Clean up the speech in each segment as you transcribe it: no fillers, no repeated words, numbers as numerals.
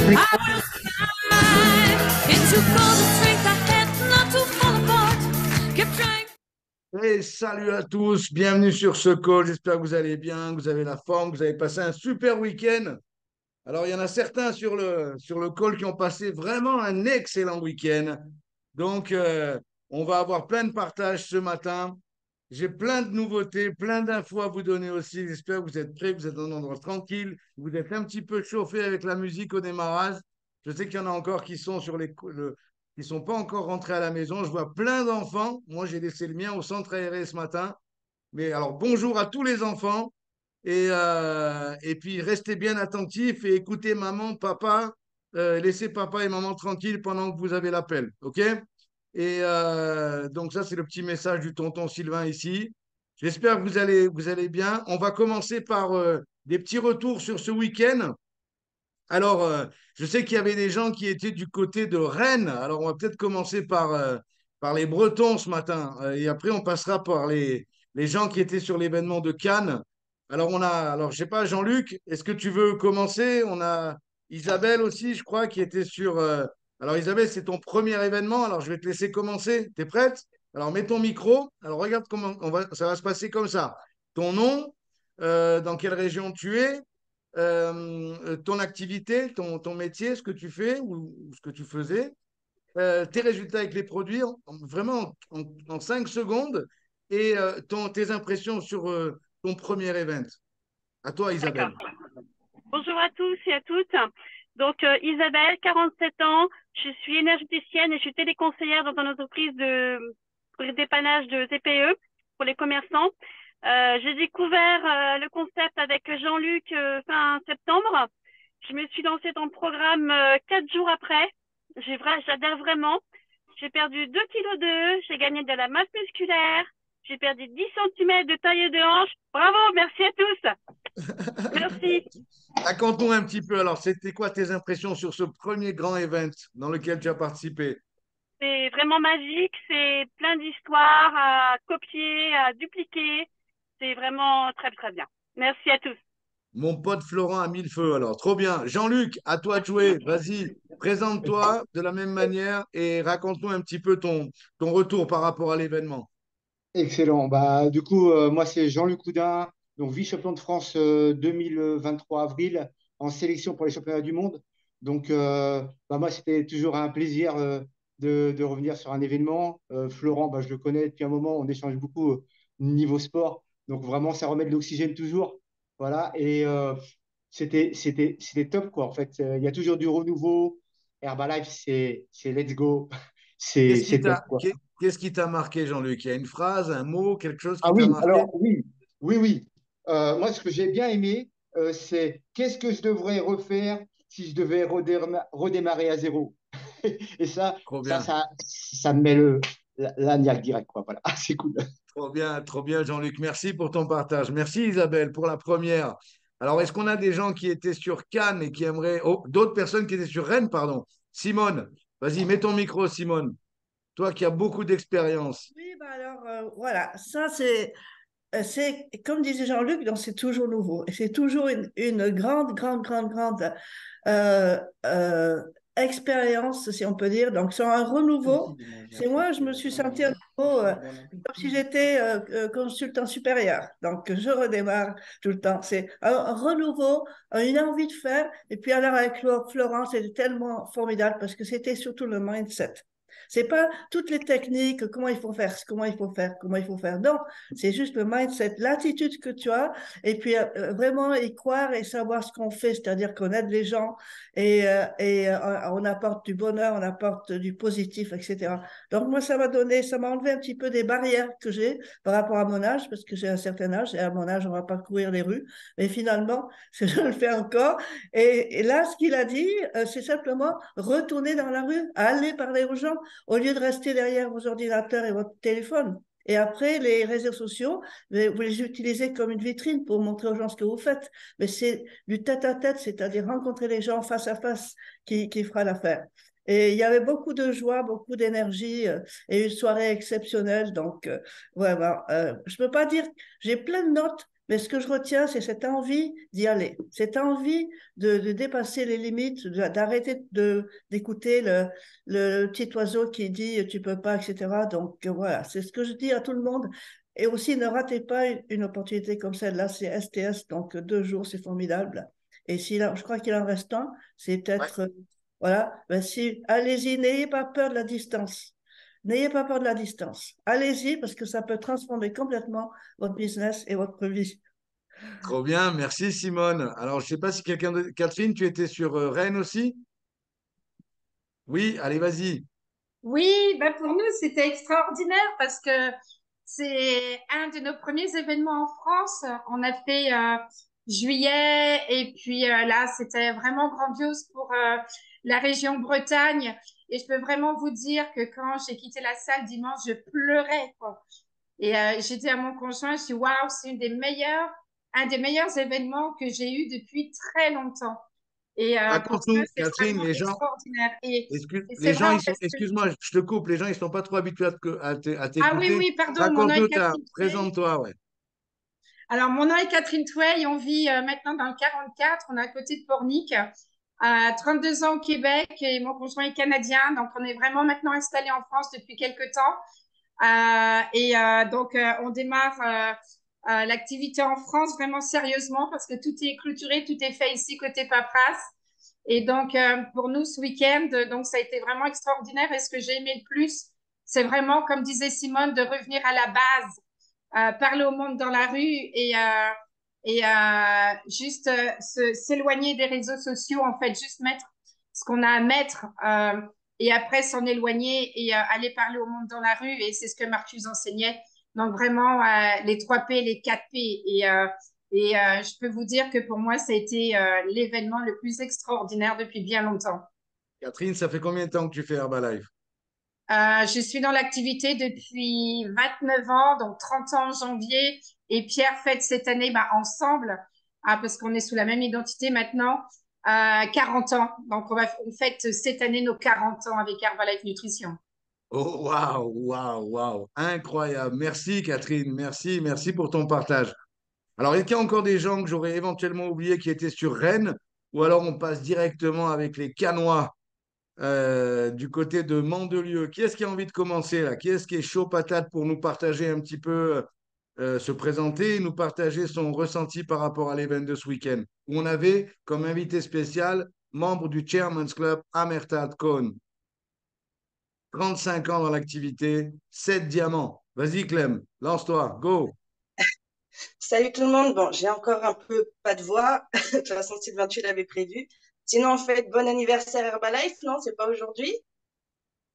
I will strive into full the strength I had not to fall apart. Keep trying. Et salut à tous, bienvenue sur ce call. J'espère que vous allez bien, que vous avez la forme, que vous avez passé un super week-end. Alors, il y en a certains sur le call qui ont passé vraiment un excellent week-end. Donc, on va avoir plein de partages ce matin. J'ai plein de nouveautés, plein d'infos à vous donner aussi. J'espère que vous êtes prêts, que vous êtes dans un endroit tranquille, vous êtes un petit peu chauffé avec la musique au démarrage. Je sais qu'il y en a encore qui sont qui sont pas encore rentrés à la maison. Je vois plein d'enfants. Moi, j'ai laissé le mien au centre aéré ce matin. Mais alors, bonjour à tous les enfants. Et puis, restez bien attentifs et écoutez maman, papa. Laissez papa et maman tranquilles pendant que vous avez l'appel. OK? Donc, ça, c'est le petit message du tonton Sylvain ici. J'espère que vous allez bien. On va commencer par des petits retours sur ce week-end. Alors, je sais qu'il y avait des gens qui étaient du côté de Rennes. Alors, on va peut-être commencer par les Bretons ce matin. Et après, on passera par les gens qui étaient sur l'événement de Cannes. Alors, je sais pas, Jean-Luc, est-ce que tu veux commencer? On a Isabelle aussi, je crois, qui était sur. Alors, Isabelle, c'est ton premier événement. Alors, je vais te laisser commencer. Tu es prête? Alors, mets ton micro. Alors, regarde comment ça va se passer comme ça. Ton nom, dans quelle région tu es, ton activité, ton métier, ce que tu fais ou ce que tu faisais, tes résultats avec les produits, vraiment en 5 secondes, et tes impressions sur ton premier event. À toi, D'accord. Isabelle. Bonjour à tous et à toutes. Donc, Isabelle, 47 ans. Je suis énergéticienne et je suis téléconseillère dans une entreprise pour le dépannage de TPE pour les commerçants. J'ai découvert le concept avec Jean-Luc fin septembre. Je me suis lancée dans le programme 4 jours après. J'adhère vraiment. J'ai perdu 2,2 kg. J'ai gagné de la masse musculaire. J'ai perdu 10 centimètres de taille de hanche. Bravo, merci à tous. Merci. Raconte-nous un petit peu. Alors, c'était quoi tes impressions sur ce premier grand event dans lequel tu as participé? C'est vraiment magique. C'est plein d'histoires à copier, à dupliquer. C'est vraiment très, très bien. Merci à tous. Mon pote Florent a mis le feu, alors. Trop bien. Jean-Luc, à toi de jouer. Vas-y, présente-toi de la même manière et raconte-nous un petit peu ton retour par rapport à l'événement. Excellent. Bah, du coup, moi, c'est Jean-Luc Houdin, donc vice-champion de France 2023 avril en sélection pour les championnats du monde. Donc, bah, moi, c'était toujours un plaisir de revenir sur un événement. Florent, bah, je le connais depuis un moment, on échange beaucoup niveau sport. Donc, vraiment, ça remet de l'oxygène toujours. Voilà. Et c'était top, quoi. En fait, il y a toujours du renouveau. Herbalife, c'est let's go. C'est top, quoi. Qu'est-ce qui t'a marqué, Jean-Luc? Il y a une phrase, un mot, quelque chose Ah qui t'a oui, marqué? alors oui, oui, oui. Moi, ce que j'ai bien aimé, c'est qu'est-ce que je devrais refaire si je devais redémarrer à zéro. Et Trop bien, ça me met la niaque direct, quoi. Voilà, ah, c'est cool. trop bien, Jean-Luc. Merci pour ton partage. Merci, Isabelle, pour la première. Alors, est-ce qu'on a des gens qui étaient sur Cannes et qui aimeraient... Oh, d'autres personnes qui étaient sur Rennes, pardon. Simone, vas-y, mets ton micro, Simone. Toi qui as beaucoup d'expérience. Oui, bah alors voilà, ça c'est comme disait Jean-Luc, donc c'est toujours nouveau et c'est toujours une grande, grande, grande, grande euh, euh, expérience, si on peut dire. Donc c'est un renouveau. C'est moi, je me suis sentie un nouveau, comme si j'étais consultant supérieur. Donc je redémarre tout le temps. C'est un renouveau, une envie de faire. Et puis alors avec Florence, c'était tellement formidable parce que c'était surtout le mindset. C'est pas toutes les techniques, comment il faut faire, comment il faut faire, comment il faut faire. Non, c'est juste le mindset, l'attitude que tu as, et puis vraiment y croire et savoir ce qu'on fait, c'est-à-dire qu'on aide les gens on apporte du bonheur, on apporte du positif, etc. Donc moi, ça m'a enlevé un petit peu des barrières que j'ai par rapport à mon âge, parce que j'ai un certain âge, et à mon âge, on va pas courir les rues, mais finalement, je le fais encore. Et là, ce qu'il a dit, c'est simplement retourner dans la rue, aller parler aux gens, au lieu de rester derrière vos ordinateurs et votre téléphone. Et après, les réseaux sociaux, vous les utilisez comme une vitrine pour montrer aux gens ce que vous faites. Mais c'est du tête-à-tête, c'est-à-dire rencontrer les gens face à face qui fera l'affaire. Et il y avait beaucoup de joie, beaucoup d'énergie et une soirée exceptionnelle. Donc, ouais, je peux pas dire, j'ai plein de notes, Mais ce que je retiens, c'est cette envie d'y aller, cette envie de dépasser les limites, d'arrêter d'écouter le petit oiseau qui dit tu peux pas, etc. Donc voilà, c'est ce que je dis à tout le monde. Et aussi, ne ratez pas une opportunité comme celle-là, c'est STS, donc 2 jours, c'est formidable. Et si là, je crois qu'il en reste un, c'est Ouais. peut-être, voilà, ben si, allez-y, n'ayez pas peur de la distance. N'ayez pas peur de la distance. Allez-y parce que ça peut transformer complètement votre business et votre vie. Trop bien, merci Simone. Alors, je ne sais pas si quelqu'un de... Catherine, tu étais sur Rennes aussi? Oui, allez, vas-y. Oui, bah pour nous, c'était extraordinaire parce que c'est un de nos premiers événements en France. On a fait juillet et puis là, c'était vraiment grandiose pour la région Bretagne. Et je peux vraiment vous dire que quand j'ai quitté la salle dimanche, je pleurais, quoi. Et j'ai dit à mon conjoint, je dis, waouh, c'est un des meilleurs événements que j'ai eu depuis très longtemps. Et pour ça, Raconte-nous, c'est Catherine, vraiment extraordinaire. Et c'est les gens, vraiment ils sont, parce que excuse-moi, je te coupe, les gens, ils sont pas trop habitués à ah oui, t'écouter. oui, pardon, mon nom est Raconte-nous Catherine Tway. présente-toi, ouais. Alors, mon nom est Catherine Tway. On vit maintenant dans le 44. On est à côté de Pornic. À 32 ans au Québec et mon conjoint est canadien. Donc, on est vraiment maintenant installé en France depuis quelques temps. On démarre l'activité en France vraiment sérieusement parce que tout est clôturé, tout est fait ici côté paperasse. Et donc, pour nous, ce week-end, donc ça a été vraiment extraordinaire. Et ce que j'ai aimé le plus, c'est vraiment, comme disait Simone, de revenir à la base, parler au monde dans la rue et juste s'éloigner des réseaux sociaux, en fait, juste mettre ce qu'on a à mettre et après s'en éloigner et aller parler au monde dans la rue. Et c'est ce que Marcus enseignait. Donc vraiment, les 3 P, les 4 P. Je peux vous dire que pour moi, ça a été l'événement le plus extraordinaire depuis bien longtemps. Catherine, ça fait combien de temps que tu fais Herbalife? Je suis dans l'activité depuis 29 ans, donc 30 ans en janvier. Et Pierre fête cette année, bah, ensemble, parce qu'on est sous la même identité maintenant, 40 ans. Donc, on fête cette année nos 40 ans avec Herbalife Nutrition. Oh, waouh, waouh, waouh, incroyable. Merci, Catherine, merci pour ton partage. Alors, est-ce qu'il y a encore des gens que j'aurais éventuellement oublié qui étaient sur Rennes, ou alors on passe directement avec les Canois du côté de Mandelieu? Qui est-ce qui a envie de commencer là? Qui est-ce qui est chaud patate pour nous partager un petit peu, se présenter et nous partager son ressenti par rapport à l'événement de ce week-end, où on avait comme invité spécial membre du Chairman's Club Amertad Cohn. 35 ans dans l'activité, 7 diamants. Vas-y, Clem, lance-toi, go. Salut tout le monde. Bon, j'ai encore un peu pas de voix. De toute façon, Sylvain, tu l'avais prévu. Sinon, en fait, bon anniversaire Herbalife. Non, c'est pas aujourd'hui.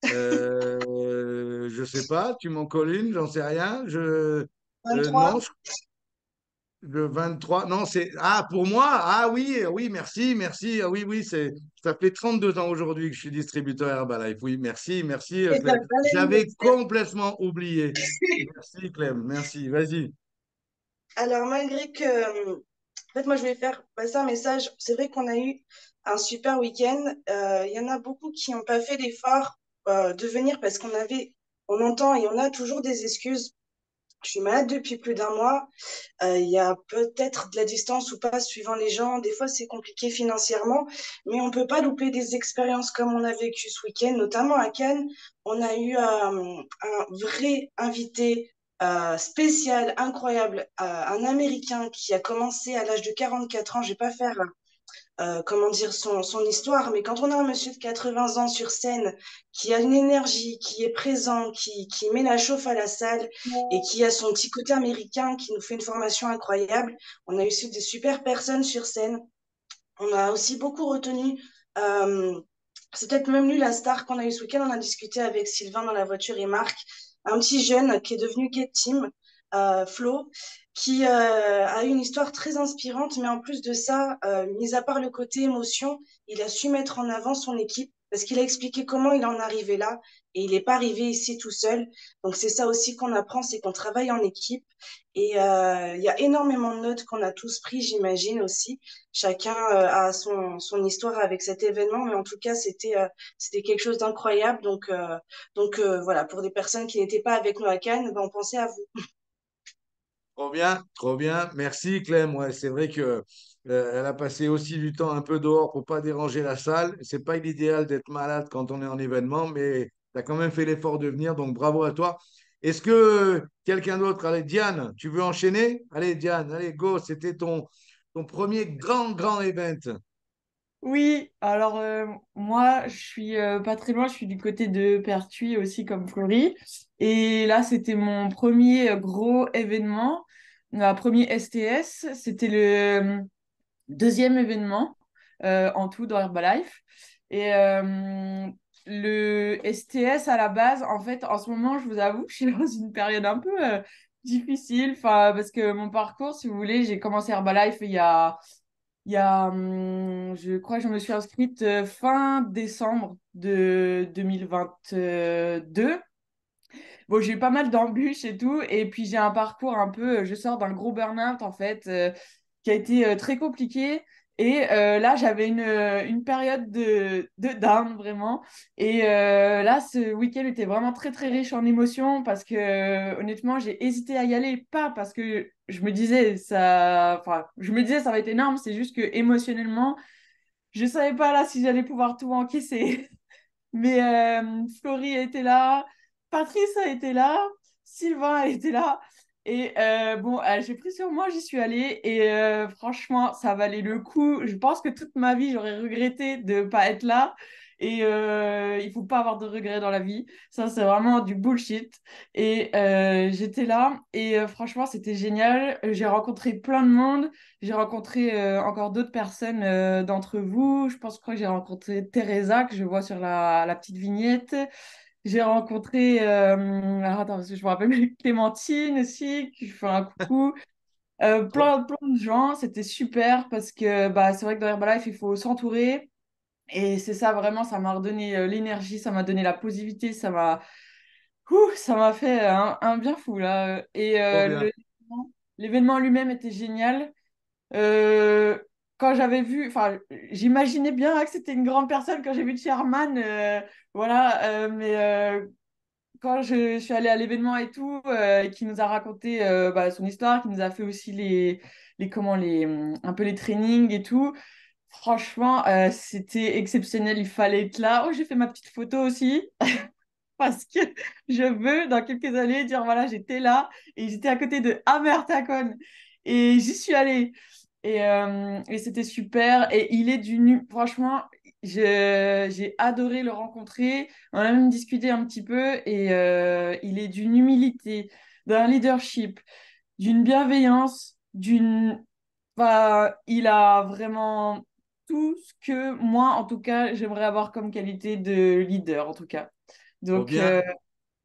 Je sais pas, tu m'en colles une, j'en sais rien. 23. Non, le 23, non, c'est. Ah, pour moi, ah oui, oui, merci. Ah, oui, oui, ça fait 32 ans aujourd'hui que je suis distributeur Herbalife. Oui, merci, Et ben, Clem. bon J'avais anniversaire. complètement oublié. Merci, Clem, merci. Vas-y. Alors, malgré que, en fait, moi, je vais faire passer un message. C'est vrai qu'on a eu un super week-end. Il y en a beaucoup qui n'ont pas fait l'effort de venir parce on entend et on a toujours des excuses. Je suis malade depuis plus d'un mois. Il y a peut-être de la distance ou pas, suivant les gens. Des fois, c'est compliqué financièrement, mais on peut pas louper des expériences comme on a vécu ce week-end, notamment à Cannes. On a eu un vrai invité spécial, incroyable, un Américain qui a commencé à l'âge de 44 ans. Je vais pas faire comment dire, son histoire. Mais quand on a un monsieur de 80 ans sur scène, qui a une énergie, qui est présent, qui met la chauffe à la salle et qui a son petit côté américain, qui nous fait une formation incroyable, on a eu des super personnes sur scène. On a aussi beaucoup retenu. Euh, c'est peut-être même lui la star qu'on a eu ce week-end. On a discuté avec Sylvain dans la voiture et Marc, un petit jeune qui est devenu Get Team, Flo, qui a eu une histoire très inspirante, mais en plus de ça, mis à part le côté émotion, il a su mettre en avant son équipe parce qu'il a expliqué comment il en est arrivé là et il n'est pas arrivé ici tout seul. Donc c'est ça aussi qu'on apprend, c'est qu'on travaille en équipe et il y a énormément de notes qu'on a tous pris, j'imagine aussi. Chacun a son histoire avec cet événement, mais en tout cas, c'était quelque chose d'incroyable. Donc voilà, pour des personnes qui n'étaient pas avec nous à Cannes, ben, on pensait à vous. Trop bien, trop bien. Merci Clem. Ouais, c'est vrai que elle a passé aussi du temps un peu dehors pour pas déranger la salle. C'est pas l'idéal d'être malade quand on est en événement, mais tu as quand même fait l'effort de venir, donc bravo à toi. Est-ce que quelqu'un d'autre, allez, Diane, tu veux enchaîner? Allez, Diane, allez, go. C'était ton premier grand event. Oui, alors moi je suis pas très loin, je suis du côté de Pertuis aussi comme Florie. Et là c'était mon premier gros événement, ma premier STS, c'était le deuxième événement en tout dans Herbalife. Et le STS à la base, en fait en ce moment je vous avoue que je suis dans une période un peu difficile, enfin, parce que mon parcours si vous voulez, j'ai commencé Herbalife je crois que je me suis inscrite fin décembre de 2022. Bon, j'ai eu pas mal d'embûches et tout, et puis j'ai un parcours un peu, je sors d'un gros burn-out en fait, qui a été très compliqué. Et là, j'avais une période de down vraiment. Et là, ce week-end était vraiment très très riche en émotions parce que honnêtement, j'ai hésité à y aller, pas parce que je me disais ça, enfin, je me disais ça va être énorme, c'est juste que émotionnellement, je savais pas là si j'allais pouvoir tout encaisser. Mais Florie était là, Patrice a été là, Sylvain a été là. Et bon, j'ai pris sur moi, j'y suis allée. Et franchement, ça valait le coup. Je pense que toute ma vie, j'aurais regretté de ne pas être là. Et il faut pas avoir de regrets dans la vie. Ça, c'est vraiment du bullshit. Et j'étais là. Et franchement, c'était génial. J'ai rencontré plein de monde. J'ai rencontré encore d'autres personnes d'entre vous. Je pense je crois que j'ai rencontré Teresa, que je vois sur la petite vignette. J'ai rencontré, alors attends, parce que je me rappelle plus, Clémentine aussi, qui fait un coucou. Plein de gens. C'était super parce que bah, c'est vrai que dans Herbalife, il faut s'entourer. Et c'est ça, vraiment, ça m'a redonné l'énergie, ça m'a donné la positivité, ça m'a fait un bien fou là. Et Trop bien. l'événement lui-même était génial. Euh, Quand j'avais vu, enfin, j'imaginais bien que c'était une grande personne quand j'ai vu Sherman, voilà, mais quand je suis allée à l'événement et tout, qui nous a raconté bah, son histoire, qui nous a fait aussi un peu les trainings et tout, franchement, c'était exceptionnel, il fallait être là. Oh, j'ai fait ma petite photo aussi, parce que je veux, dans quelques années, dire, voilà, j'étais là et j'étais à côté de Amertakon et j'y suis allée. Et c'était super. Et franchement, j'ai adoré le rencontrer. On a même discuté un petit peu. Et il est d'une humilité, d'un leadership, d'une bienveillance, enfin, il a vraiment tout ce que moi, en tout cas, j'aimerais avoir comme qualité de leader, en tout cas. Trop Donc, bien.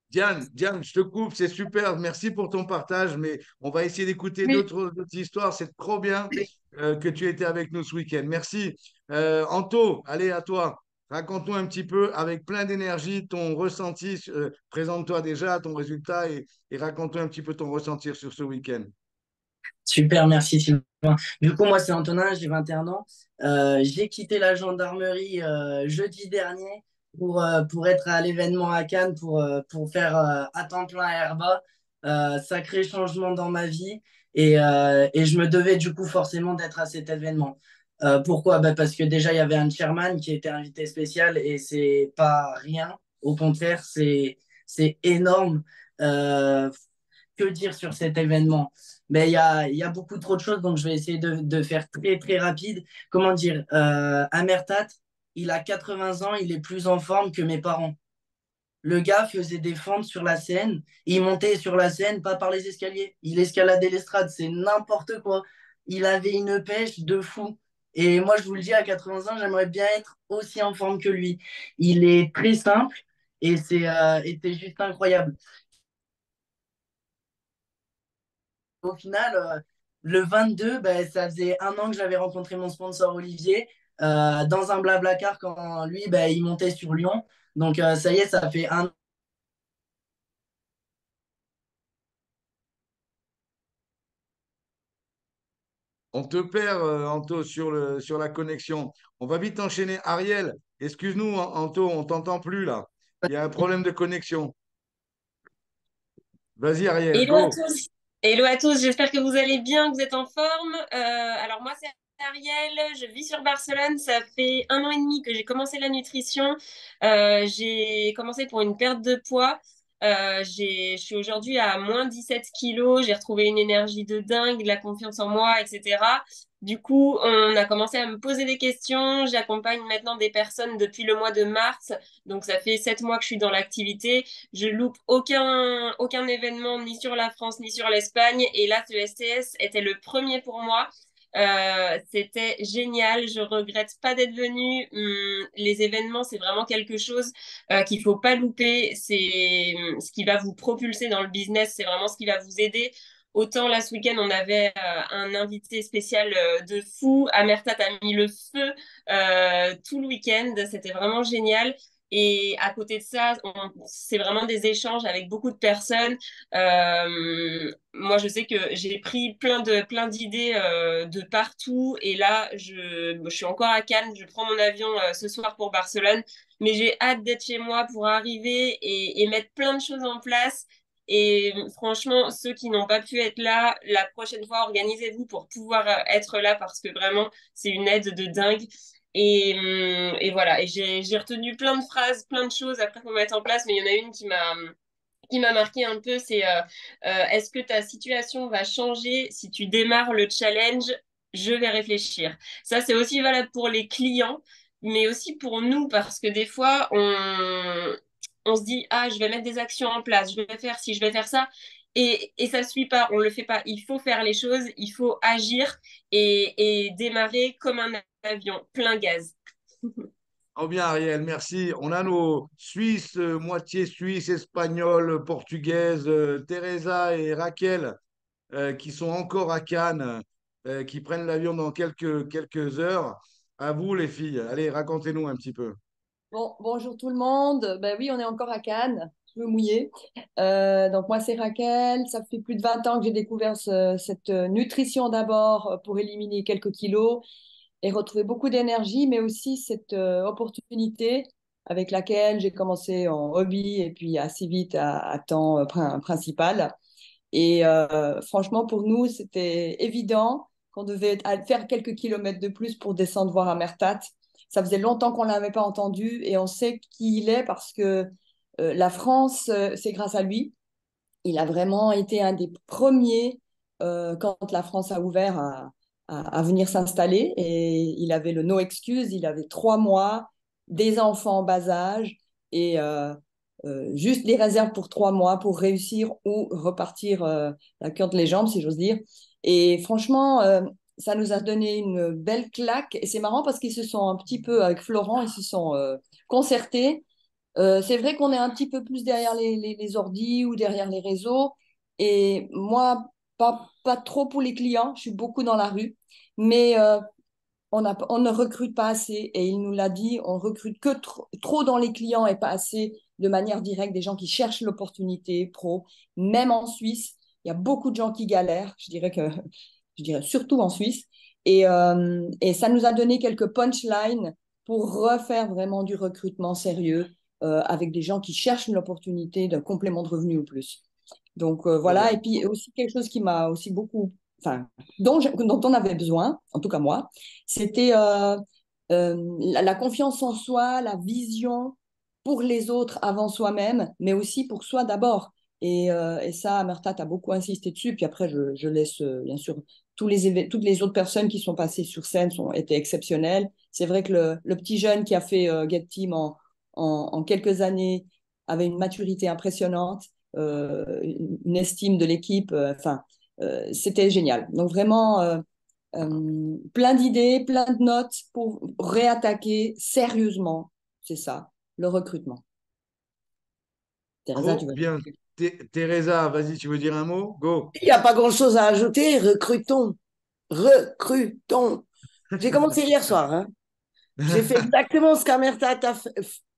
Diane, je te coupe, c'est super. Merci pour ton partage, mais on va essayer d'écouter oui. d'autres histoires. C'est trop bien que tu étais avec nous ce week-end. Merci. Anto, allez à toi. Raconte-nous un petit peu avec plein d'énergie ton ressenti. Présente-toi déjà ton résultat et raconte-nous un petit peu ton ressenti sur ce week-end. Super, merci Sylvain. Du coup, moi, c'est Antonin, j'ai 21 ans. J'ai quitté la gendarmerie jeudi dernier pour être à l'événement à Cannes pour faire à temps plein Herba. Sacré changement dans ma vie et je me devais du coup forcément d'être à cet événement. Pourquoi? Bah, parce que déjà, il y avait un chairman qui était invité spécial et c'est pas rien. Au contraire, c'est énorme. Euh, que dire sur cet événement? Mais il y a beaucoup trop de choses, donc je vais essayer de faire très, très rapide. Comment dire? Amertat, il a 80 ans, il est plus en forme que mes parents. Le gars faisait des fentes sur la scène, il montait sur la scène, pas par les escaliers. Il escaladait l'estrade, c'est n'importe quoi. Il avait une pêche de fou. Et moi, je vous le dis, à 80 ans, j'aimerais bien être aussi en forme que lui. Il est très simple et c'est juste incroyable. Au final, le 22, ben, ça faisait un an que j'avais rencontré mon sponsor Olivier dans un Blablacar quand lui, ben, il montait sur Lyon. Donc, ça y est, ça fait un. On te perd, Anto, sur la connexion. On va vite enchaîner. Ariel, excuse-nous, Anto, on t'entend plus là. Il y a un problème de connexion. Vas-y, Ariel, Hello à go. tous. Hello à tous, j'espère que vous allez bien, que vous êtes en forme. Alors moi c'est Ariel, je vis sur Barcelone, ça fait 1 an et demi que j'ai commencé la nutrition. J'ai commencé pour une perte de poids. Je suis aujourd'hui à moins 17 kilos, j'ai retrouvé une énergie de dingue, de la confiance en moi, etc. Du coup, on a commencé à me poser des questions. J'accompagne maintenant des personnes depuis le mois de mars, donc ça fait 7 mois que je suis dans l'activité. Je loupe aucun événement ni sur la France ni sur l'Espagne. Et là, ce STS était le premier pour moi. C'était génial. Je regrette pas d'être venue. Les événements, c'est vraiment quelque chose qu'il faut pas louper. C'est ce qui va vous propulser dans le business. C'est vraiment ce qui va vous aider. Autant là, ce week-end, on avait un invité spécial de fou. Amertat a mis le feu tout le week-end. C'était vraiment génial. Et à côté de ça, c'est vraiment des échanges avec beaucoup de personnes. Moi, je sais que j'ai pris plein d'idées de partout. Et là, je suis encore à Cannes. Je prends mon avion ce soir pour Barcelone. Mais j'ai hâte d'être chez moi pour arriver et mettre plein de choses en place. Et franchement, ceux qui n'ont pas pu être là, la prochaine fois, organisez-vous pour pouvoir être là parce que vraiment, c'est une aide de dingue. Et voilà, et j'ai retenu plein de phrases, plein de choses après pour mettre en place, mais il y en a une qui m'a marqué un peu, c'est est-ce que ta situation va changer si tu démarres le challenge? Je vais réfléchir. Ça, c'est aussi valable pour les clients, mais aussi pour nous, parce que des fois, on se dit, ah, je vais mettre des actions en place, je vais faire ci, je vais faire ça. Et ça ne suit pas, on ne le fait pas. Il faut faire les choses, il faut agir et démarrer comme un avion, plein gaz. Oh bien, Ariel, merci. On a nos Suisses, moitié Suisse, espagnole, portugaise, Teresa et Raquel, qui sont encore à Cannes, qui prennent l'avion dans quelques heures. À vous, les filles. Allez, racontez-nous un petit peu. Bon, bonjour tout le monde. Ben oui, on est encore à Cannes, je me mouiller. Donc moi, c'est Raquel. Ça fait plus de 20 ans que j'ai découvert cette nutrition d'abord pour éliminer quelques kilos et retrouver beaucoup d'énergie, mais aussi cette opportunité avec laquelle j'ai commencé en hobby et puis assez vite à temps principal. Et franchement, pour nous, c'était évident qu'on devait faire quelques kilomètres de plus pour descendre voir Amertat. Ça faisait longtemps qu'on ne l'avait pas entendu et on sait qui il est parce que la France, c'est grâce à lui. Il a vraiment été un des premiers quand la France a ouvert à venir s'installer et il avait le no excuse, il avait 3 mois, des enfants en bas âge et juste des réserves pour 3 mois pour réussir ou repartir la cœur de les jambes, si j'ose dire. Et franchement, ça nous a donné une belle claque et c'est marrant parce qu'ils se sont un petit peu, avec Florent, ils se sont concertés. C'est vrai qu'on est un petit peu plus derrière les ordis ou derrière les réseaux. Et moi, pas trop pour les clients, je suis beaucoup dans la rue. Mais on ne recrute pas assez. Et il nous l'a dit, on recrute que trop dans les clients et pas assez de manière directe des gens qui cherchent l'opportunité pro. Même en Suisse, il y a beaucoup de gens qui galèrent. Je dirais surtout en Suisse. Et ça nous a donné quelques punchlines pour refaire vraiment du recrutement sérieux avec des gens qui cherchent l'opportunité d'un complément de revenu ou plus. Donc Trop voilà, bien. et puis aussi quelque chose qui m'a aussi beaucoup, enfin, dont on avait besoin, en tout cas moi, c'était la confiance en soi, la vision pour les autres avant soi-même, mais aussi pour soi d'abord. Et ça, Mertat a beaucoup insisté dessus. Puis après, je laisse, bien sûr, toutes les autres personnes qui sont passées sur scène étaient exceptionnelles. C'est vrai que le petit jeune qui a fait Get Team en quelques années avait une maturité impressionnante, une estime de l'équipe. Enfin, c'était génial. Donc vraiment, plein d'idées, plein de notes pour réattaquer sérieusement, c'est ça, le recrutement. Teresa, tu Trop veux bien. rajouter? Teresa, vas-y, tu veux dire un mot? Go. Il n'y a pas grand-chose à ajouter. Recrutons. Recrutons. J'ai commencé hier soir. Hein. J'ai fait exactement ce qu'Amertat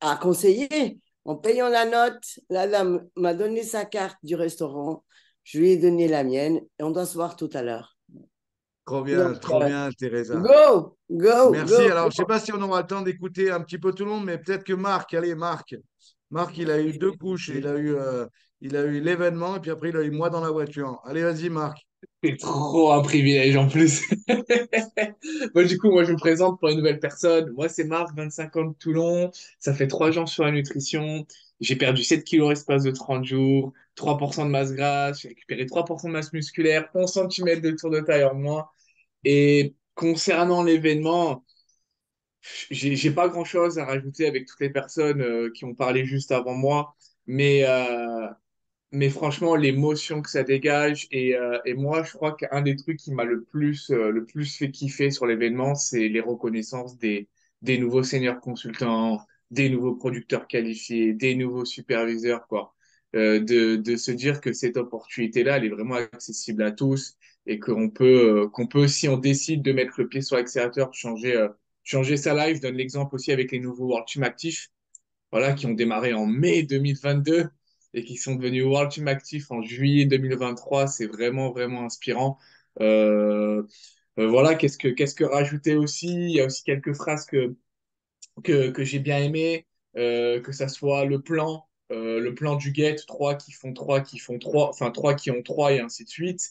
a conseillé. En payant la note, la dame m'a donné sa carte du restaurant. Je lui ai donné la mienne et on doit se voir tout à l'heure. Donc, trop bien, Teresa. go, go, Merci. go, Alors, je ne sais go. pas si on aura le temps d'écouter un petit peu tout le monde, mais peut-être que Marc, allez, Marc. Marc, il a eu deux couches. Il a eu l'événement et puis après, il a eu moi dans la voiture. Allez, vas-y, Marc. C'est trop un privilège en plus. Moi, je me présente pour une nouvelle personne. Moi, c'est Marc, 25 ans de Toulon. Ça fait 3 jours sur la nutrition. J'ai perdu 7 kilos en l'espace de 30 jours, 3% de masse grasse. J'ai récupéré 3% de masse musculaire, 11 centimètres de tour de taille en moins. Et concernant l'événement, j'ai pas grand-chose à rajouter avec toutes les personnes qui ont parlé juste avant moi. Mais franchement, l'émotion que ça dégage, et moi, je crois qu'un des trucs qui m'a le plus fait kiffer sur l'événement, c'est les reconnaissances des nouveaux seniors consultants, des nouveaux producteurs qualifiés, des nouveaux superviseurs, quoi. De se dire que cette opportunité-là, elle est vraiment accessible à tous et qu'on peut, si on décide de mettre le pied sur l'accélérateur, changer sa life. Je donne l'exemple aussi avec les nouveaux World Team Actifs, voilà, qui ont démarré en mai 2022 et qui sont devenus World Team Actif en juillet 2023. C'est vraiment, vraiment inspirant. Euh, voilà, qu'est-ce que rajouter aussi? Il y a aussi quelques phrases que j'ai bien aimées, que ça soit le plan du GET, trois qui font trois, enfin trois qui ont trois et ainsi de suite.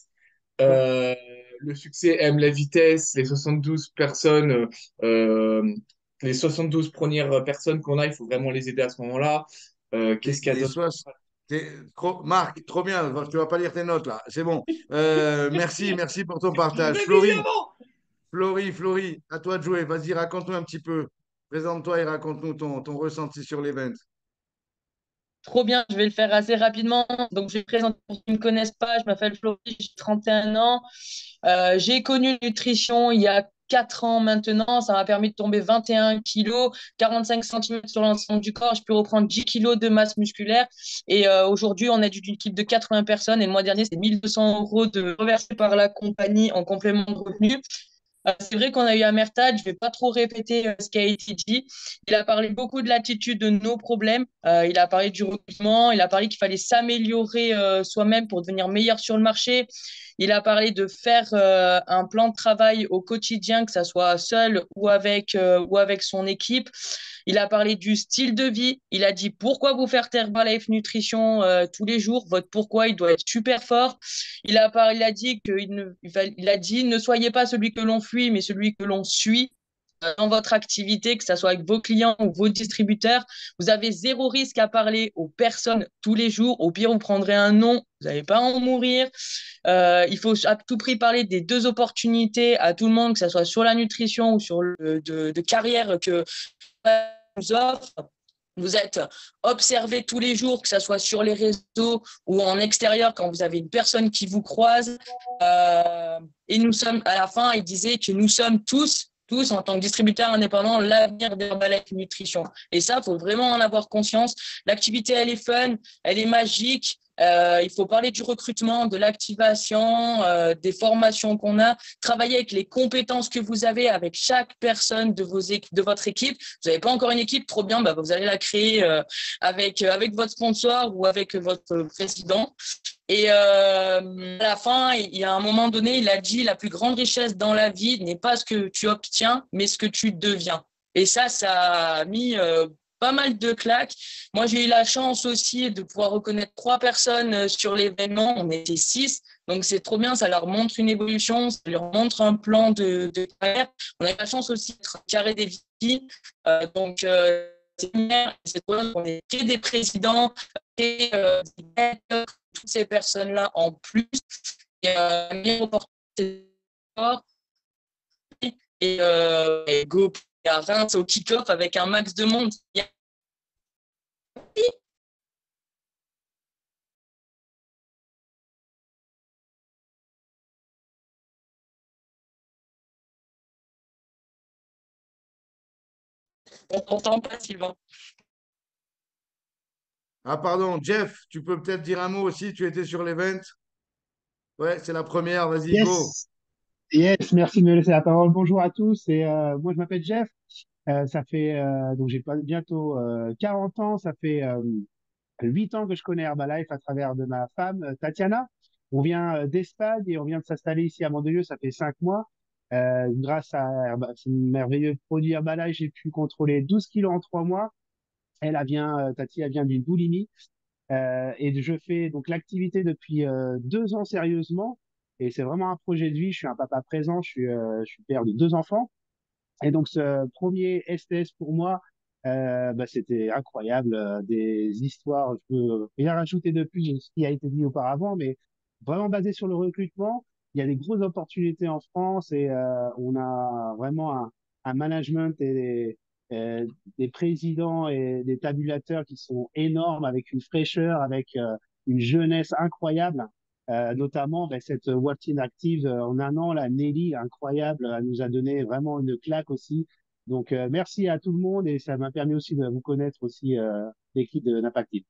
Euh, le succès aime la vitesse, les 72 personnes, les 72 premières personnes qu'on a, il faut vraiment les aider à ce moment-là. Qu'est-ce qu'il y a Les d'autre? soins, Marc, trop bien. Tu ne vas pas lire tes notes là. C'est bon. Merci pour ton Je partage. révisais avant! Florie, à toi de jouer. Vas-y, raconte-nous un petit peu. Présente-toi et raconte-nous ton ressenti sur l'event. Trop bien, je vais le faire assez rapidement. Donc, je vais me présenter pour ceux qui ne me connaissent pas. Je m'appelle Florie, j'ai 31 ans. J'ai connu la nutrition il y a 4 ans maintenant. Ça m'a permis de tomber 21 kilos, 45 centimètres sur l'ensemble du corps. Je peux reprendre 10 kilos de masse musculaire. Et aujourd'hui, on est d'une équipe de 80 personnes. Et le mois dernier, c'est 1 200 € de reversés par la compagnie en complément de revenus. C'est vrai qu'on a eu Amertad, je ne vais pas trop répéter ce qui a été dit. Il a parlé beaucoup de l'attitude de nos problèmes. Il a parlé du recrutement. Il a parlé qu'il fallait s'améliorer soi-même pour devenir meilleur sur le marché. Il a parlé de faire un plan de travail au quotidien, que ça soit seul ou avec son équipe. Il a parlé du style de vie. Il a dit pourquoi vous faire Herbalife Nutrition tous les jours. Votre pourquoi, il doit être super fort. Il a dit il a dit ne soyez pas celui que l'on fuit, mais celui que l'on suit dans votre activité, que ce soit avec vos clients ou vos distributeurs. Vous avez zéro risque à parler aux personnes tous les jours. Au pire, vous prendrez un nom, vous n'allez pas en mourir. Il faut à tout prix parler des deux opportunités à tout le monde, que ce soit sur la nutrition ou sur de carrière que nous offre. Vous êtes observé tous les jours, que ce soit sur les réseaux ou en extérieur, quand vous avez une personne qui vous croise. Et nous sommes, à la fin, il disait que nous sommes tous, en tant que distributeurs indépendants, l'avenir d'Herbalife Nutrition. Et ça, il faut vraiment en avoir conscience. L'activité, elle est fun, elle est magique. Il faut parler du recrutement, de l'activation, des formations qu'on a, travailler avec les compétences que vous avez avec chaque personne de votre équipe. Vous n'avez pas encore une équipe, trop bien, vous allez la créer avec votre sponsor ou avec votre président. Et à la fin, il y a un moment donné, il a dit la plus grande richesse dans la vie n'est pas ce que tu obtiens, mais ce que tu deviens. Et ça a mis pas mal de claques. Moi, j'ai eu la chance aussi de pouvoir reconnaître 3 personnes sur l'événement. On était 6, donc c'est trop bien. Ça leur montre une évolution, ça leur montre un plan de carrière. On a eu la chance aussi d'être carré des vies. C'est bien. C'est trop bien. On est que des présidents et toutes ces personnes-là en plus. Et meilleure opportunité et go à Reims au kick-off avec un max de monde. On t'entend pas, Sylvain. Ah, pardon, Jeff, tu peux peut-être dire un mot aussi. Tu étais sur l'event. Ouais, c'est la première. Vas-y, go. Yes, yes, merci de me laisser la parole. Bonjour à tous. Et moi, je m'appelle Jeff. Ça fait donc j'ai bientôt 40 ans. Ça fait 8 ans que je connais Herbalife à travers de ma femme Tatiana. On vient d'Espagne et on vient de s'installer ici à Mandelieu, ça fait 5 mois. Grâce à ce merveilleux produit Herbalife, j'ai pu contrôler 12 kilos en 3 mois. Tati, elle vient d'une boulimie. Et je fais donc l'activité depuis 2 ans sérieusement. Et c'est vraiment un projet de vie. Je suis un papa présent, je suis père de 2 enfants. Et donc, ce premier STS pour moi, c'était incroyable. Des histoires, je peux rien rajouter de plus de ce qui a été dit auparavant, mais vraiment basé sur le recrutement. Il y a des grosses opportunités en France et on a vraiment un management et des présidents et des tabulateurs qui sont énormes, avec une fraîcheur, avec une jeunesse incroyable. Notamment cette World Active en un an, la Nelly, incroyable, elle nous a donné vraiment une claque aussi. Donc merci à tout le monde et ça m'a permis aussi de vous connaître aussi l'équipe de Napactive.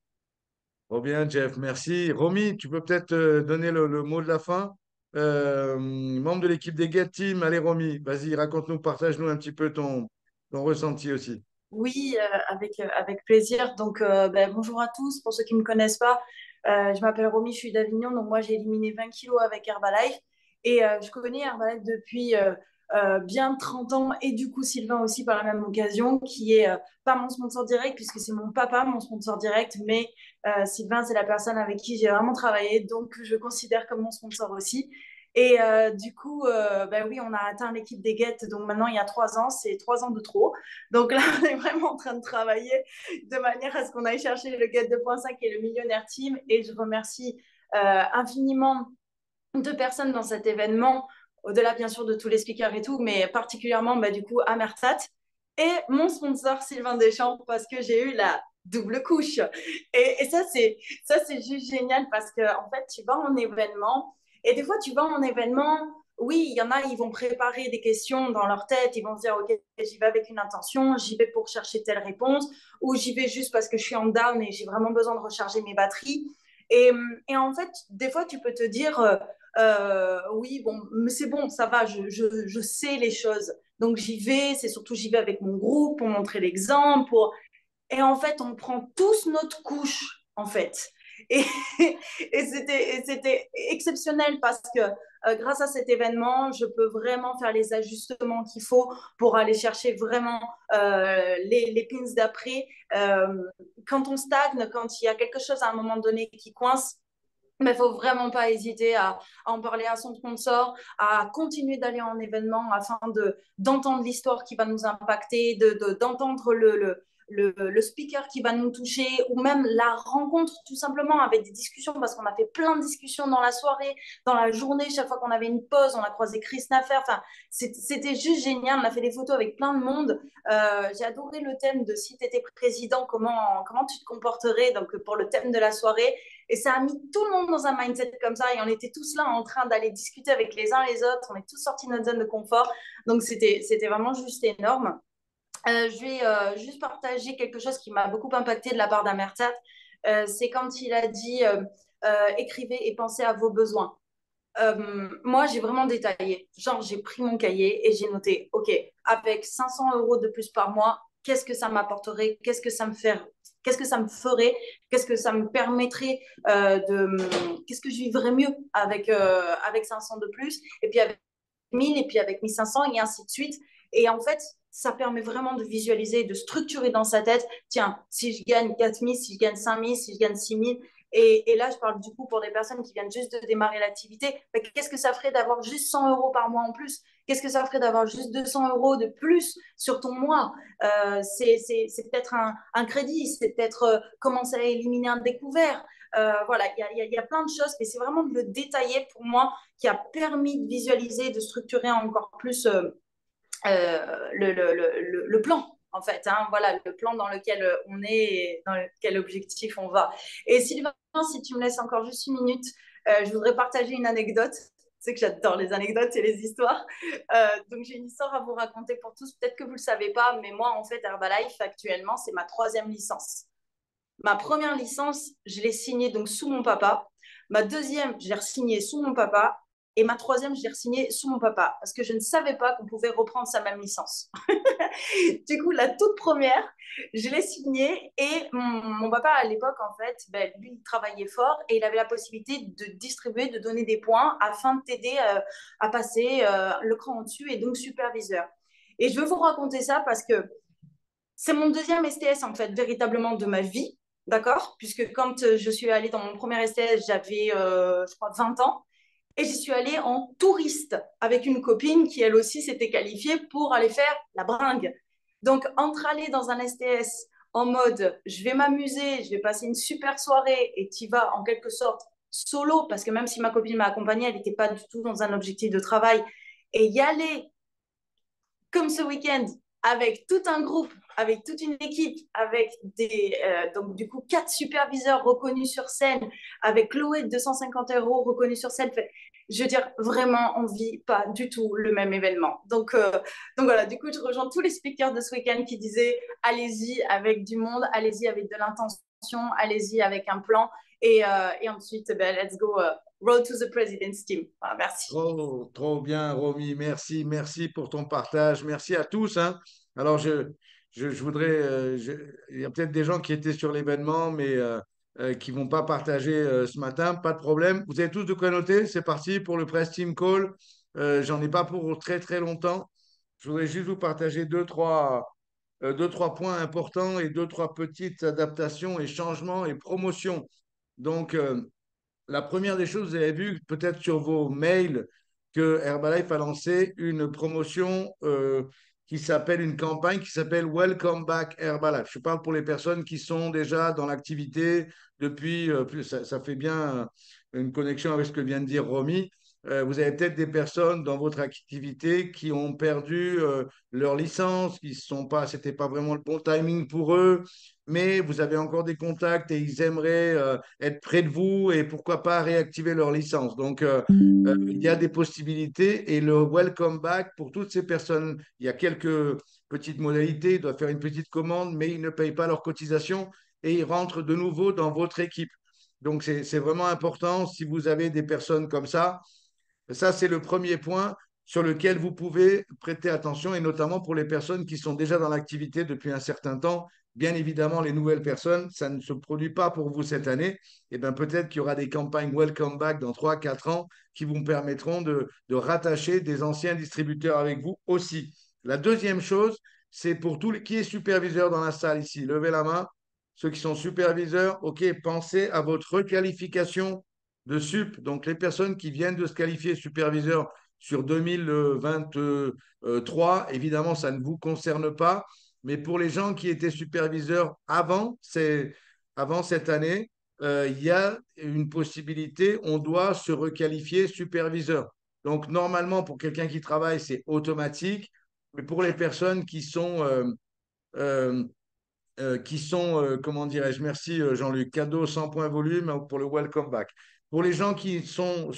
Trop bien, Jeff, merci. Romy, tu peux peut-être donner le mot de la fin. Membre de l'équipe des Get Team, allez Romy, vas-y, raconte-nous, partage-nous un petit peu ton ressenti aussi. Oui, avec plaisir. Donc, bonjour à tous. Pour ceux qui ne me connaissent pas, je m'appelle Romy, je suis d'Avignon. Donc, moi, j'ai éliminé 20 kilos avec Herbalife. Et je connais Herbalife depuis bien 30 ans. Et du coup, Sylvain aussi, par la même occasion, qui est pas mon sponsor direct, puisque c'est mon papa, mon sponsor direct. Mais Sylvain, c'est la personne avec qui j'ai vraiment travaillé. Donc, je considère comme mon sponsor aussi. Et du coup, oui, on a atteint l'équipe des Guettes. Donc maintenant, il y a 3 ans, c'est 3 ans de trop. Donc là, on est vraiment en train de travailler de manière à ce qu'on aille chercher le Guette 2.5 et le Millionnaire Team. Et je remercie infiniment de personnes dans cet événement, au-delà bien sûr de tous les speakers et tout, mais particulièrement du coup Amersat et mon sponsor Sylvain Deschamps, parce que j'ai eu la double couche. Et ça, c'est juste génial parce que en fait, tu vas en événement et des fois, tu vas en événement. Oui, il y en a, ils vont préparer des questions dans leur tête, ils vont se dire, OK, j'y vais avec une intention, j'y vais pour chercher telle réponse, ou j'y vais juste parce que je suis en down et j'ai vraiment besoin de recharger mes batteries. Et en fait, des fois, tu peux te dire, oui, bon, mais c'est bon, ça va, je sais les choses. Donc j'y vais, c'est surtout j'y vais avec mon groupe pour montrer l'exemple. Et en fait, on prend tous notre couche, en fait. Et, c'était exceptionnel parce que grâce à cet événement, je peux vraiment faire les ajustements qu'il faut pour aller chercher vraiment les pins d'après. Quand on stagne, quand il y a quelque chose à un moment donné qui coince, mais il ne faut vraiment pas hésiter à en parler à son sponsor, à continuer d'aller en événement afin d'entendre l'histoire qui va nous impacter, d'entendre le speaker qui va nous toucher, ou même la rencontre tout simplement avec des discussions, parce qu'on a fait plein de discussions dans la soirée, dans la journée, chaque fois qu'on avait une pause, on a croisé Chris Naffer, enfin, c'était juste génial, on a fait des photos avec plein de monde. J'ai adoré le thème de si tu étais président, comment tu te comporterais, donc pour le thème de la soirée. Et ça a mis tout le monde dans un mindset comme ça. Et on était tous là en train d'aller discuter avec les uns les autres. On est tous sortis de notre zone de confort. Donc, c'était vraiment juste énorme. Je vais juste partager quelque chose qui m'a beaucoup impacté de la part d'Amersat. C'est quand il a dit écrivez et pensez à vos besoins. Moi, j'ai vraiment détaillé. Genre, j'ai pris mon cahier et j'ai noté, OK, avec 500 € de plus par mois, qu'est-ce que ça m'apporterait? Qu'est-ce que ça me ferait? Qu'est-ce que ça me permettrait qu'est-ce que je vivrais mieux avec 500 de plus, et puis avec 1000, et puis avec 1500, et ainsi de suite. Et en fait, ça permet vraiment de visualiser, de structurer dans sa tête, tiens, si je gagne 4000, si je gagne 5000, si je gagne 6000, et là, je parle du coup pour des personnes qui viennent juste de démarrer l'activité, qu'est-ce que ça ferait d'avoir juste 100 € par mois en plus? Qu'est-ce que ça ferait d'avoir juste 200 € de plus sur ton mois? C'est peut-être un crédit, c'est peut-être commencer à éliminer un découvert. Voilà, il y a plein de choses, mais c'est vraiment de le détailler pour moi qui a permis de visualiser, de structurer encore plus le plan. En fait, hein, voilà, le plan dans lequel on est et dans quel objectif on va. Et Sylvain, si tu me laisses encore juste 1 minute, je voudrais partager une anecdote. Tu sais que j'adore les anecdotes et les histoires. Donc, j'ai une histoire à vous raconter pour tous. Peut-être que vous ne le savez pas, mais moi, en fait, Herbalife, actuellement, c'est ma 3e licence. Ma première licence, je l'ai signée donc sous mon papa. Ma deuxième, je l'ai re-signée sous mon papa. Et ma 3e, je l'ai re-signée sous mon papa parce que je ne savais pas qu'on pouvait reprendre sa même licence. Du coup, la toute première, je l'ai signée et mon papa, à l'époque, en fait, ben, lui, il travaillait fort et il avait la possibilité de distribuer, de donner des points afin de t'aider à passer le cran au-dessus et donc superviseur. Et je veux vous raconter ça parce que c'est mon deuxième STS, en fait, véritablement de ma vie, d'accord? Puisque quand je suis allée dans mon premier STS, j'avais, je crois, 20 ans. Et j'y suis allée en touriste avec une copine qui, elle aussi, s'était qualifiée pour aller faire la bringue. Donc, entre aller dans un STS en mode je vais m'amuser, je vais passer une super soirée et tu vas en quelque sorte solo, parce que même si ma copine m'a accompagnée, elle n'était pas du tout dans un objectif de travail, et y aller comme ce week-end avec tout un groupe, avec toute une équipe, avec donc du coup 4 superviseurs reconnus sur scène, avec Chloé de 250 € reconnue sur scène. Je veux dire, vraiment, on ne vit pas du tout le même événement. Donc voilà, du coup, je rejoins tous les speakers de ce week-end qui disaient allez-y avec du monde, allez-y avec de l'intention, allez-y avec un plan. Et ensuite, ben, let's go, road to the president's team. Voilà, merci. Trop bien, Romy. Merci, merci pour ton partage. Merci à tous, hein. Alors, je voudrais. Il y a peut-être des gens qui étaient sur l'événement, mais qui vont pas partager ce matin. Pas de problème. Vous avez tous de quoi noter. C'est parti pour le Press Team Call. J'en ai pas pour très, très longtemps. Je voudrais juste vous partager deux, trois points importants et deux, trois petites adaptations et changements et promotions. Donc, la première des choses, vous avez vu peut-être sur vos mails que Herbalife a lancé une promotion qui s'appelle une campagne qui s'appelle Welcome Back Herbalife. Je parle pour les personnes qui sont déjà dans l'activité depuis, ça fait bien une connexion avec ce que vient de dire Romy. Vous avez peut-être des personnes dans votre activité qui ont perdu leur licence, qui sont pas, c'était pas vraiment le bon timing pour eux, mais vous avez encore des contacts et ils aimeraient être près de vous et pourquoi pas réactiver leur licence. Donc, il y a des possibilités et le welcome back pour toutes ces personnes, il y a quelques petites modalités. Ils doivent faire une petite commande, mais ils ne payent pas leur cotisation et ils rentrent de nouveau dans votre équipe. Donc, c'est vraiment important si vous avez des personnes comme ça, c'est le premier point sur lequel vous pouvez prêter attention, et notamment pour les personnes qui sont déjà dans l'activité depuis un certain temps. Bien évidemment, les nouvelles personnes, ça ne se produit pas pour vous cette année. Et bien peut-être qu'il y aura des campagnes Welcome Back dans 3, 4 ans qui vous permettront de rattacher des anciens distributeurs avec vous aussi. La deuxième chose, c'est pour tout qui est superviseur dans la salle ici. Levez la main. Ceux qui sont superviseurs, OK, pensez à votre requalification de sup. Donc, les personnes qui viennent de se qualifier superviseur sur 2023, évidemment, ça ne vous concerne pas. Mais pour les gens qui étaient superviseurs avant cette année, il y a une possibilité, on doit se requalifier superviseur. Donc, normalement, pour quelqu'un qui travaille, c'est automatique. Mais pour les personnes euh, comment dirais-je, merci Jean-Luc, cadeau 100 points volume pour le welcome back. Pour les gens qui sont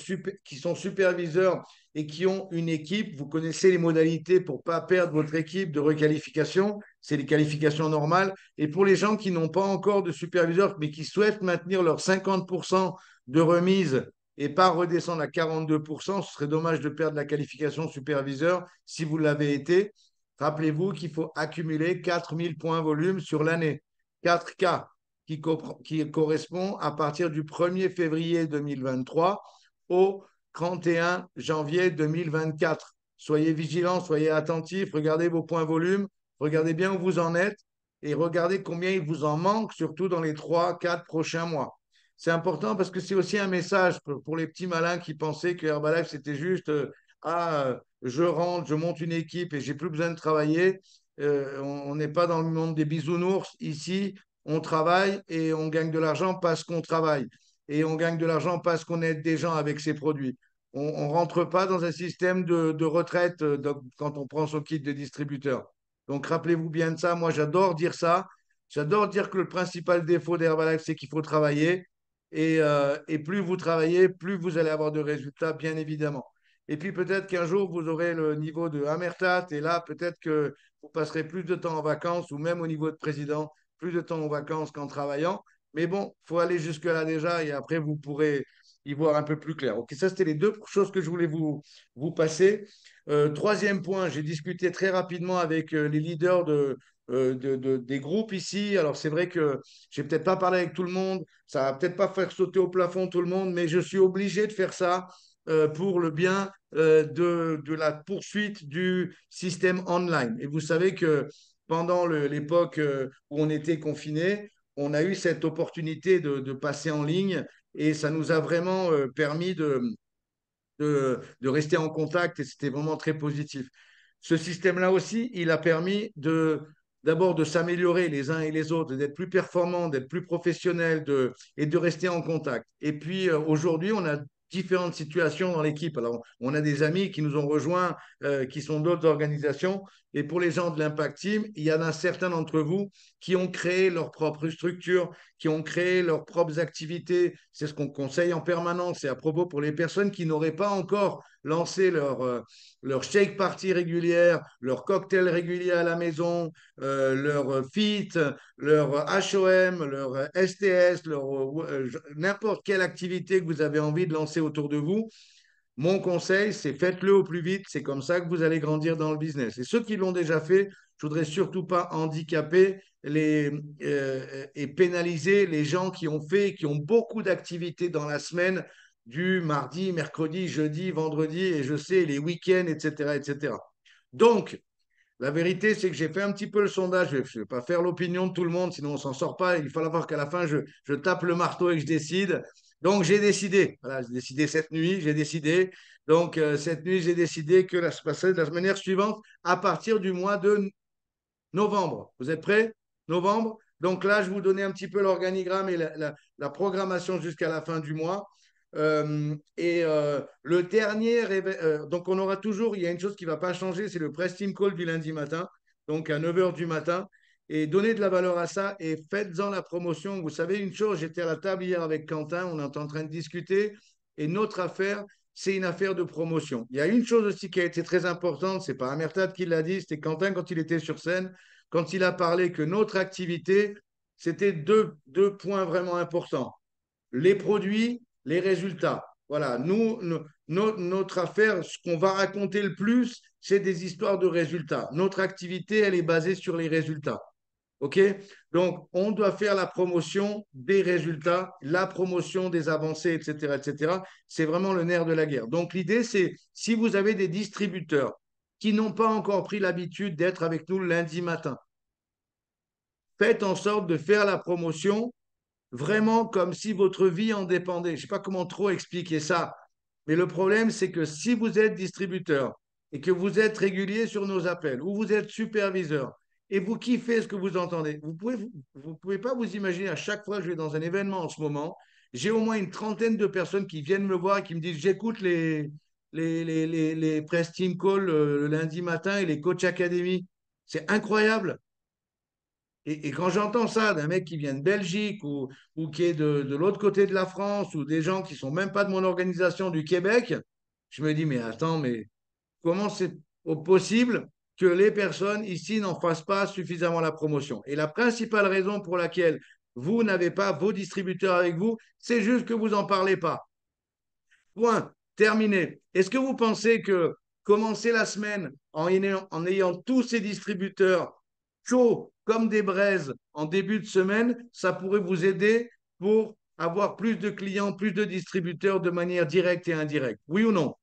superviseurs et qui ont une équipe, vous connaissez les modalités pour ne pas perdre votre équipe de requalification, c'est les qualifications normales. Et pour les gens qui n'ont pas encore de superviseur, mais qui souhaitent maintenir leurs 50% de remise et pas redescendre à 42%, ce serait dommage de perdre la qualification superviseur si vous l'avez été. Rappelez-vous qu'il faut accumuler 4000 points volume sur l'année. 4K qui correspond à partir du 1er février 2023 au 31 janvier 2024. Soyez vigilants, soyez attentifs, regardez vos points volume, regardez bien où vous en êtes et regardez combien il vous en manque, surtout dans les 3, 4 prochains mois. C'est important parce que c'est aussi un message pour les petits malins qui pensaient que Herbalife, c'était juste je rentre, je monte une équipe et j'ai plus besoin de travailler. On n'est pas dans le monde des bisounours. Ici, on travaille et on gagne de l'argent parce qu'on travaille. Et on gagne de l'argent parce qu'on aide des gens avec ces produits. On ne rentre pas dans un système de retraite quand on prend son kit de distributeur. Donc, rappelez-vous bien de ça. Moi, j'adore dire ça. J'adore dire que le principal défaut d'Herbalife, c'est qu'il faut travailler. Et plus vous travaillez, plus vous allez avoir de résultats, bien évidemment. Et puis peut-être qu'un jour, vous aurez le niveau de Amertat, et là, peut-être que vous passerez plus de temps en vacances, ou même au niveau de président, plus de temps en vacances qu'en travaillant. Mais bon, il faut aller jusque-là déjà, et après, y voir un peu plus clair. Ok, ça, c'était les deux choses que je voulais vous passer. Troisième point, j'ai discuté très rapidement avec les leaders des groupes ici. Alors, c'est vrai que je vais peut-être pas parler avec tout le monde, ça va peut-être pas faire sauter au plafond tout le monde, mais je suis obligé de faire ça pour le bien de la poursuite du système online. Et vous savez que pendant l'époque où on était confiné, on a eu cette opportunité de passer en ligne et ça nous a vraiment permis de rester en contact et c'était vraiment très positif. Ce système-là aussi, il a permis d'abord de s'améliorer les uns et les autres, d'être plus performants, d'être plus professionnels et de rester en contact. Et puis aujourd'hui, on a différentes situations dans l'équipe. Alors, on a des amis qui nous ont rejoints, qui sont d'autres organisations. Et pour les gens de l'Impact Team, il y en a certains d'entre vous qui ont créé leur propre structure, qui ont créé leurs propres activités. C'est ce qu'on conseille en permanence. Et à propos pour les personnes qui n'auraient pas encore lancé leur shake party régulière, leur cocktail régulier à la maison, leur fit, leur HOM, leur STS, n'importe quelle activité que vous avez envie de lancer autour de vous. Mon conseil, c'est faites-le au plus vite. C'est comme ça que vous allez grandir dans le business. Et ceux qui l'ont déjà fait, je voudrais surtout pas handicaper et pénaliser les gens qui ont fait, qui ont beaucoup d'activités dans la semaine, du mardi, mercredi, jeudi, vendredi, et je sais, les week-ends, etc., etc. Donc, la vérité, c'est que j'ai fait un petit peu le sondage. Je ne vais pas faire l'opinion de tout le monde, sinon on ne s'en sort pas. Il faut voir qu'à la fin, je tape le marteau et que je décide. Donc, j'ai décidé. Voilà, j'ai décidé cette nuit, j'ai décidé. Donc, cette nuit, j'ai décidé que ça se passerait de la manière suivante à partir du mois de novembre. Vous êtes prêts? Novembre. Donc là, je vous donnais un petit peu l'organigramme et la programmation jusqu'à la fin du mois. Le dernier, donc on aura toujours, il y a une chose qui ne va pas changer, c'est le press team call du lundi matin, donc à 9 h du matin. Et donnez de la valeur à ça et faites-en la promotion. Vous savez une chose, j'étais à la table hier avec Quentin, on est en train de discuter et notre affaire, c'est une affaire de promotion. Il y a une chose aussi qui a été très importante, c'est pas Amertad qui l'a dit, c'était Quentin quand il était sur scène, quand il a parlé que notre activité, c'était deux points vraiment importants. Les produits, les résultats. Voilà, notre affaire, ce qu'on va raconter le plus, c'est des histoires de résultats. Notre activité, elle est basée sur les résultats. OK? Donc, on doit faire la promotion des résultats, la promotion des avancées, etc., etc. C'est vraiment le nerf de la guerre. Donc, l'idée, c'est si vous avez des distributeurs qui n'ont pas encore pris l'habitude d'être avec nous le lundi matin, faites en sorte de faire la promotion vraiment comme si votre vie en dépendait. Je ne sais pas comment trop expliquer ça, mais le problème, c'est que si vous êtes distributeur et que vous êtes régulier sur nos appels ou vous êtes superviseur et vous kiffez ce que vous entendez, vous pouvez pas vous imaginer à chaque fois que je vais dans un événement en ce moment, j'ai au moins une trentaine de personnes qui viennent me voir et qui me disent j'écoute les press team call le lundi matin et les coach academy. C'est incroyable. Et quand j'entends ça d'un mec qui vient de Belgique ou qui est de l'autre côté de la France ou des gens qui sont même pas de mon organisation du Québec, je me dis, mais attends, mais comment c'est possible que les personnes ici n'en fassent pas suffisamment la promotion? Et la principale raison pour laquelle vous n'avez pas vos distributeurs avec vous, c'est juste que vous n'en parlez pas. Point. Terminé. Est-ce que vous pensez que commencer la semaine en ayant tous ces distributeurs chauds comme des braises en début de semaine, ça pourrait vous aider pour avoir plus de clients, plus de distributeurs de manière directe et indirecte? Oui ou non?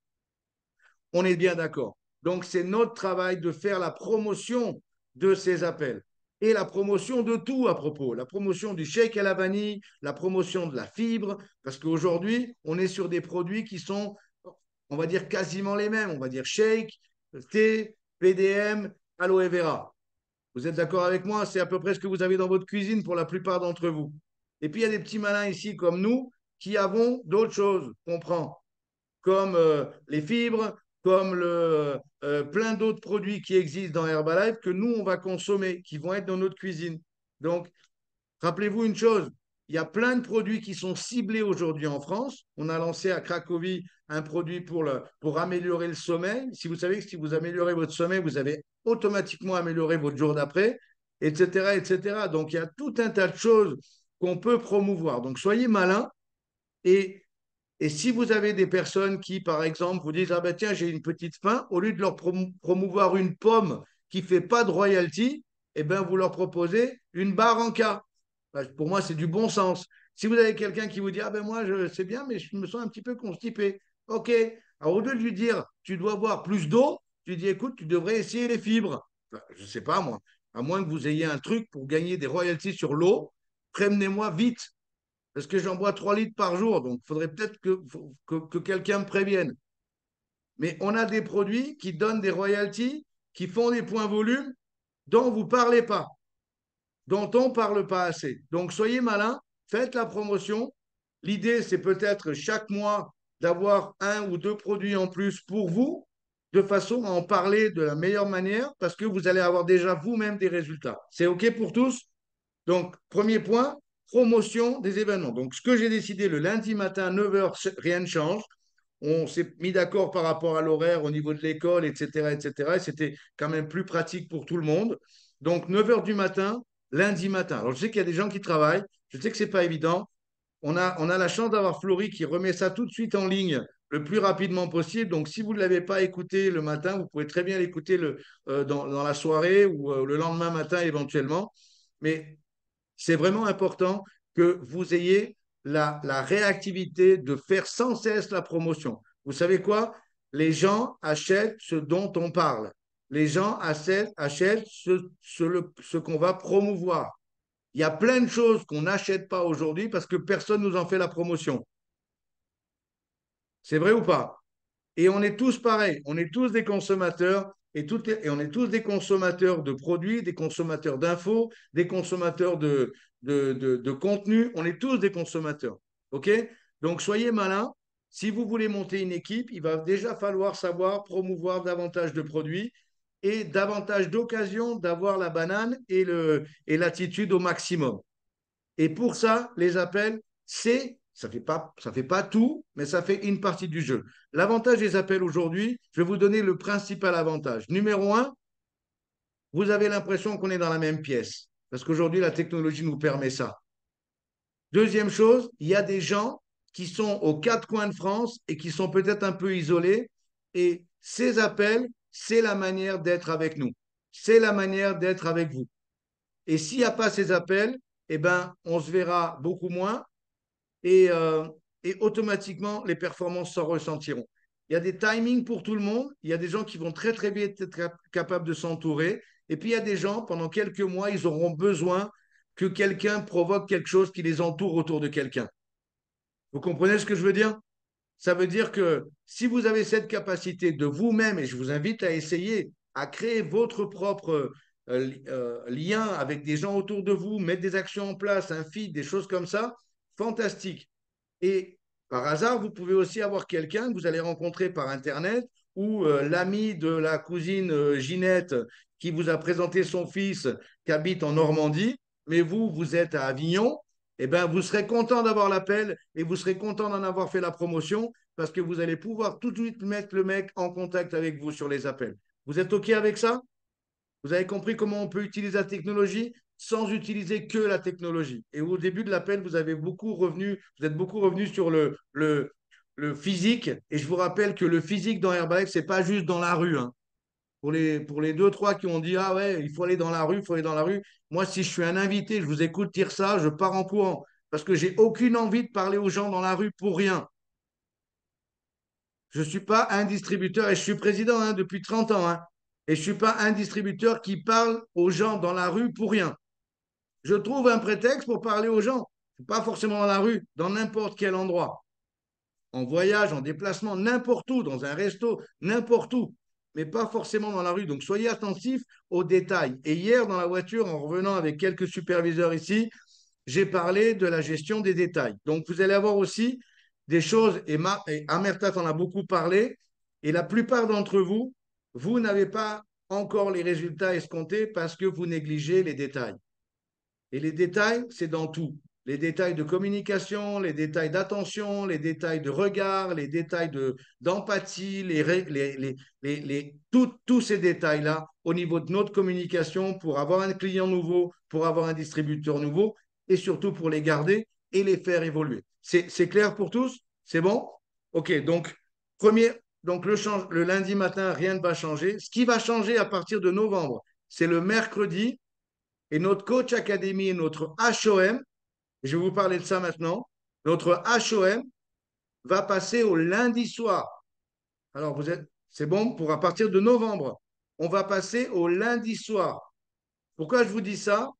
On est bien d'accord. Donc, c'est notre travail de faire la promotion de ces appels et la promotion de tout à propos. La promotion du shake à la vanille, la promotion de la fibre, parce qu'aujourd'hui, on est sur des produits qui sont, on va dire, quasiment les mêmes. On va dire shake, thé, PDM, aloe vera. Vous êtes d'accord avec moi? C'est à peu près ce que vous avez dans votre cuisine pour la plupart d'entre vous. Et puis, il y a des petits malins ici comme nous qui avons d'autres choses qu'on prend, comme les fibres, comme plein d'autres produits qui existent dans Herbalife que nous, on va consommer, qui vont être dans notre cuisine. Donc, rappelez-vous une chose, il y a plein de produits qui sont ciblés aujourd'hui en France. On a lancé à Cracovie un produit pour améliorer le sommeil. Si vous savez que si vous améliorez votre sommeil, vous avez automatiquement amélioré votre jour d'après, etc., etc. Donc, il y a tout un tas de choses qu'on peut promouvoir. Donc, soyez malins et Et si vous avez des personnes qui, par exemple, vous disent, ah ben tiens, j'ai une petite faim, au lieu de leur promouvoir une pomme qui ne fait pas de royalty, eh ben, vous leur proposez une barre en cas. Ben, pour moi, c'est du bon sens. Si vous avez quelqu'un qui vous dit, ah ben moi, je sais bien, mais je me sens un petit peu constipé. OK. Alors, au lieu de lui dire, tu dois boire plus d'eau, tu lui dis, écoute, tu devrais essayer les fibres. Enfin, je ne sais pas, moi. À moins que vous ayez un truc pour gagner des royalties sur l'eau, prévenez-moi vite parce que j'en bois 3 litres par jour, donc il faudrait peut-être que quelqu'un me prévienne. Mais on a des produits qui donnent des royalties, qui font des points volume dont vous ne parlez pas, dont on ne parle pas assez. Donc soyez malins, faites la promotion. L'idée, c'est peut-être chaque mois d'avoir 1 ou 2 produits en plus pour vous, de façon à en parler de la meilleure manière, parce que vous allez avoir déjà vous-même des résultats. C'est OK pour tous? Donc, premier point, promotion des événements. Donc, ce que j'ai décidé le lundi matin, 9 h, rien ne change. On s'est mis d'accord par rapport à l'horaire au niveau de l'école, etc., etc. Et c'était quand même plus pratique pour tout le monde. Donc, 9 h du matin, lundi matin. Alors, je sais qu'il y a des gens qui travaillent. Je sais que ce n'est pas évident. On a la chance d'avoir Florie qui remet ça tout de suite en ligne le plus rapidement possible. Donc, si vous ne l'avez pas écouté le matin, vous pouvez très bien l'écouter dans la soirée ou le lendemain matin éventuellement. Mais c'est vraiment important que vous ayez la réactivité de faire sans cesse la promotion. Vous savez quoi? Les gens achètent ce dont on parle. Les gens achètent ce qu'on va promouvoir. Il y a plein de choses qu'on n'achète pas aujourd'hui parce que personne ne nous en fait la promotion. C'est vrai ou pas? Et on est tous pareils, on est tous des consommateurs et on est tous des consommateurs de produits, des consommateurs d'infos, des consommateurs de contenu. On est tous des consommateurs. OK? Donc, soyez malins. Si vous voulez monter une équipe, il va déjà falloir savoir promouvoir davantage de produits et davantage d'occasions d'avoir la banane et l'attitude au maximum. Et pour ça, les appels, ça fait pas tout, mais ça fait une partie du jeu. L'avantage des appels aujourd'hui, je vais vous donner le principal avantage. Numéro un, vous avez l'impression qu'on est dans la même pièce, parce qu'aujourd'hui, la technologie nous permet ça. Deuxième chose, il y a des gens qui sont aux 4 coins de France et qui sont peut-être un peu isolés, et ces appels, c'est la manière d'être avec nous. C'est la manière d'être avec vous. Et s'il n'y a pas ces appels, eh ben, on se verra beaucoup moins et automatiquement, les performances s'en ressentiront. Il y a des timings pour tout le monde. Il y a des gens qui vont très, très bien être capables de s'entourer. Et puis, il y a des gens, pendant quelques mois, ils auront besoin que quelqu'un provoque quelque chose qui les entoure autour de quelqu'un. Vous comprenez ce que je veux dire? Ça veut dire que si vous avez cette capacité de vous-même, et je vous invite à essayer, à créer votre propre lien avec des gens autour de vous, mettre des actions en place, un feed, des choses comme ça, fantastique. Et par hasard, vous pouvez aussi avoir quelqu'un que vous allez rencontrer par Internet ou l'ami de la cousine Ginette qui vous a présenté son fils qui habite en Normandie, mais vous êtes à Avignon. Eh bien, vous serez content d'avoir l'appel et vous serez content d'en avoir fait la promotion parce que vous allez pouvoir tout de suite mettre le mec en contact avec vous sur les appels. Vous êtes OK avec ça? Vous avez compris comment on peut utiliser la technologie sans utiliser que la technologie. Et au début de l'appel, vous êtes beaucoup revenu sur le physique. Et je vous rappelle que le physique dans Herbalife, ce n'est pas juste dans la rue. Hein. Pour les 2, 3 qui ont dit, ah ouais, il faut aller dans la rue, il faut aller dans la rue. Moi, si je suis un invité, je vous écoute dire ça, je pars en courant. Parce que j'ai aucune envie de parler aux gens dans la rue pour rien. Je ne suis pas un distributeur et je suis président depuis 30 ans. Hein, et je ne suis pas un distributeur qui parle aux gens dans la rue pour rien. Je trouve un prétexte pour parler aux gens. Pas forcément dans la rue, dans n'importe quel endroit. En voyage, en déplacement, n'importe où, dans un resto, n'importe où. Mais pas forcément dans la rue. Donc, soyez attentifs aux détails. Et hier, dans la voiture, en revenant avec quelques superviseurs ici, j'ai parlé de la gestion des détails. Donc, vous allez avoir aussi des choses, et Amertat en a beaucoup parlé, et la plupart d'entre vous, vous n'avez pas encore les résultats escomptés parce que vous négligez les détails. Et les détails, c'est dans tout. Les détails de communication, les détails d'attention, les détails de regard, les détails d'empathie, tous ces détails-là au niveau de notre communication pour avoir un client nouveau, pour avoir un distributeur nouveau et surtout pour les garder et les faire évoluer. C'est clair pour tous? C'est bon? OK, donc le lundi matin, rien ne va changer. Ce qui va changer à partir de novembre, c'est le mercredi et notre coach académie, notre HOM, je vais vous parler de ça maintenant, notre HOM va passer au lundi soir. Alors, c'est bon pour à partir de novembre. On va passer au lundi soir. Pourquoi je vous dis ça?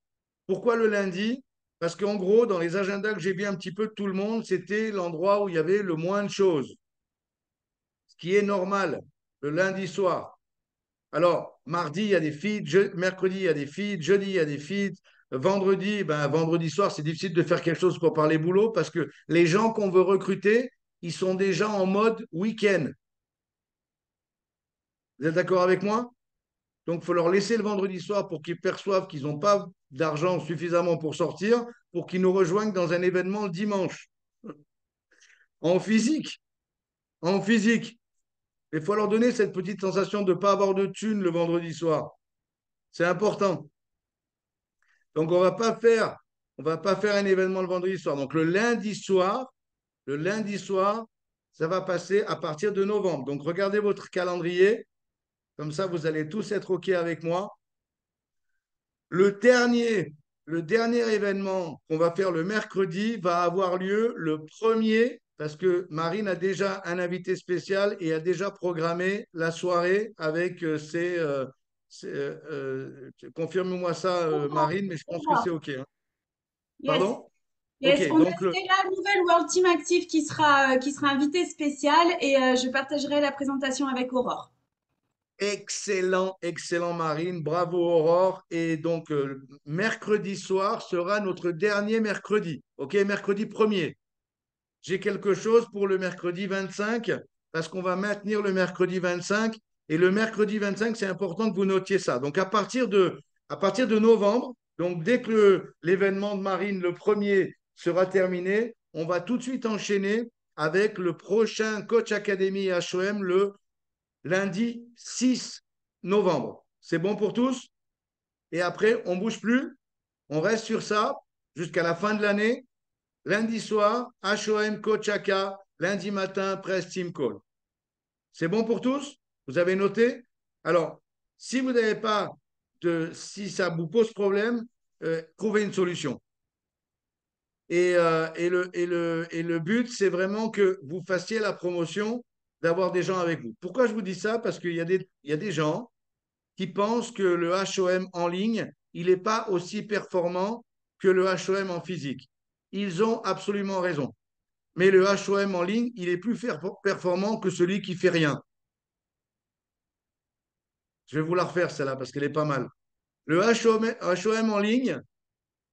Pourquoi le lundi? Parce qu'en gros, dans les agendas que j'ai vu un petit peu de tout le monde, c'était l'endroit où il y avait le moins de choses, ce qui est normal, le lundi soir. Alors, mardi, il y a des feeds, mercredi, il y a des feeds, jeudi, il y a des feeds, vendredi, vendredi soir, c'est difficile de faire quelque chose pour parler boulot parce que les gens qu'on veut recruter, ils sont déjà en mode week-end. Vous êtes d'accord avec moi? Donc, il faut leur laisser le vendredi soir pour qu'ils perçoivent qu'ils n'ont pas d'argent suffisamment pour sortir, pour qu'ils nous rejoignent dans un événement le dimanche. En physique. En physique. Il faut leur donner cette petite sensation de ne pas avoir de thunes le vendredi soir. C'est important. Donc, on va pas faire un événement le vendredi soir. Donc, le lundi soir, ça va passer à partir de novembre. Donc, regardez votre calendrier. Comme ça, vous allez tous être OK avec moi. Le dernier événement qu'on va faire le mercredi va avoir lieu le 1er, parce que Marine a déjà un invité spécial et a déjà programmé la soirée avec confirme-moi ça, Marine, mais je pense que c'est OK, hein. Yes. Pardon? Yes, OK, on a donc la nouvelle World Team Active qui sera invitée spéciale et je partagerai la présentation avec Aurore. excellent, excellent Marine, bravo Aurore. Et donc, mercredi soir sera notre dernier mercredi, OK, mercredi 1er. J'ai quelque chose pour le mercredi 25 parce qu'on va maintenir le mercredi 25. Et le mercredi 25, c'est important que vous notiez ça. Donc, à partir de novembre, donc dès que l'événement de Marine, le 1er, sera terminé, on va tout de suite enchaîner avec le prochain Coach Academy HOM le lundi 6 novembre. C'est bon pour tous? Et après, on ne bouge plus. On reste sur ça jusqu'à la fin de l'année. Lundi soir, HOM Coach AK. Lundi matin, Press Team Call. C'est bon pour tous? Vous avez noté? Alors, si vous n'avez pas si ça vous pose problème, trouvez une solution. Et le but, c'est vraiment que vous fassiez la promotion d'avoir des gens avec vous. Pourquoi je vous dis ça? Parce qu'il y a des gens qui pensent que le HOM en ligne, il n'est pas aussi performant que le HOM en physique. Ils ont absolument raison. Mais le HOM en ligne, il est plus performant que celui qui fait rien. Je vais vous la refaire, celle-là, parce qu'elle est pas mal. Le HOM en ligne,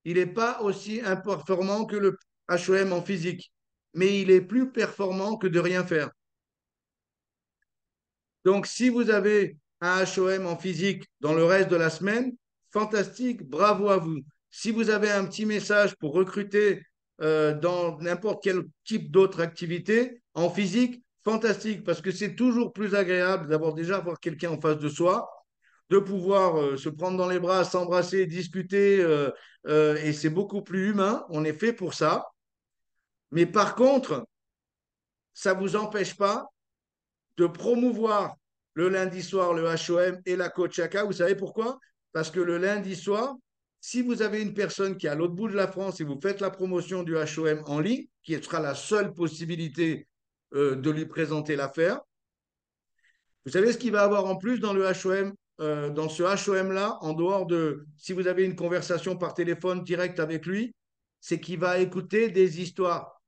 il n'est pas aussi performant que le HOM en physique, mais il est plus performant que de rien faire. Donc, si vous avez un HOM en physique dans le reste de la semaine, fantastique, bravo à vous. Si vous avez un petit message pour recruter dans n'importe quel type d'autre activité en physique, fantastique, parce que c'est toujours plus agréable d'avoir déjà avoir quelqu'un en face de soi, de pouvoir se prendre dans les bras, s'embrasser, discuter, et c'est beaucoup plus humain. On est fait pour ça. Mais par contre, ça ne vous empêche pas de promouvoir le lundi soir le HOM et la coach AK. Vous savez pourquoi? Parce que le lundi soir, si vous avez une personne qui est à l'autre bout de la France et vous faites la promotion du HOM en ligne, qui sera la seule possibilité de lui présenter l'affaire, vous savez ce qu'il va avoir en plus dans le HOM, dans ce HOM-là, en dehors de si vous avez une conversation par téléphone direct avec lui, c'est qu'il va écouter des histoires.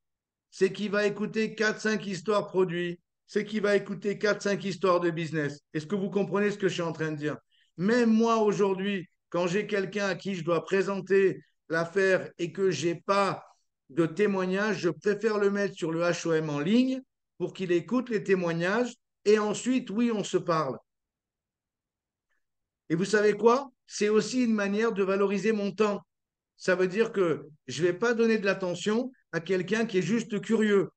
C'est qu'il va écouter 4-5 histoires produits. C'est qu'il va écouter 4-5 histoires de business. Est-ce que vous comprenez ce que je suis en train de dire? Même moi, aujourd'hui, quand j'ai quelqu'un à qui je dois présenter l'affaire et que je n'ai pas de témoignages, je préfère le mettre sur le HOM en ligne pour qu'il écoute les témoignages et ensuite, oui, on se parle. Et vous savez quoi? C'est aussi une manière de valoriser mon temps. Ça veut dire que je ne vais pas donner de l'attention à quelqu'un qui est juste curieux.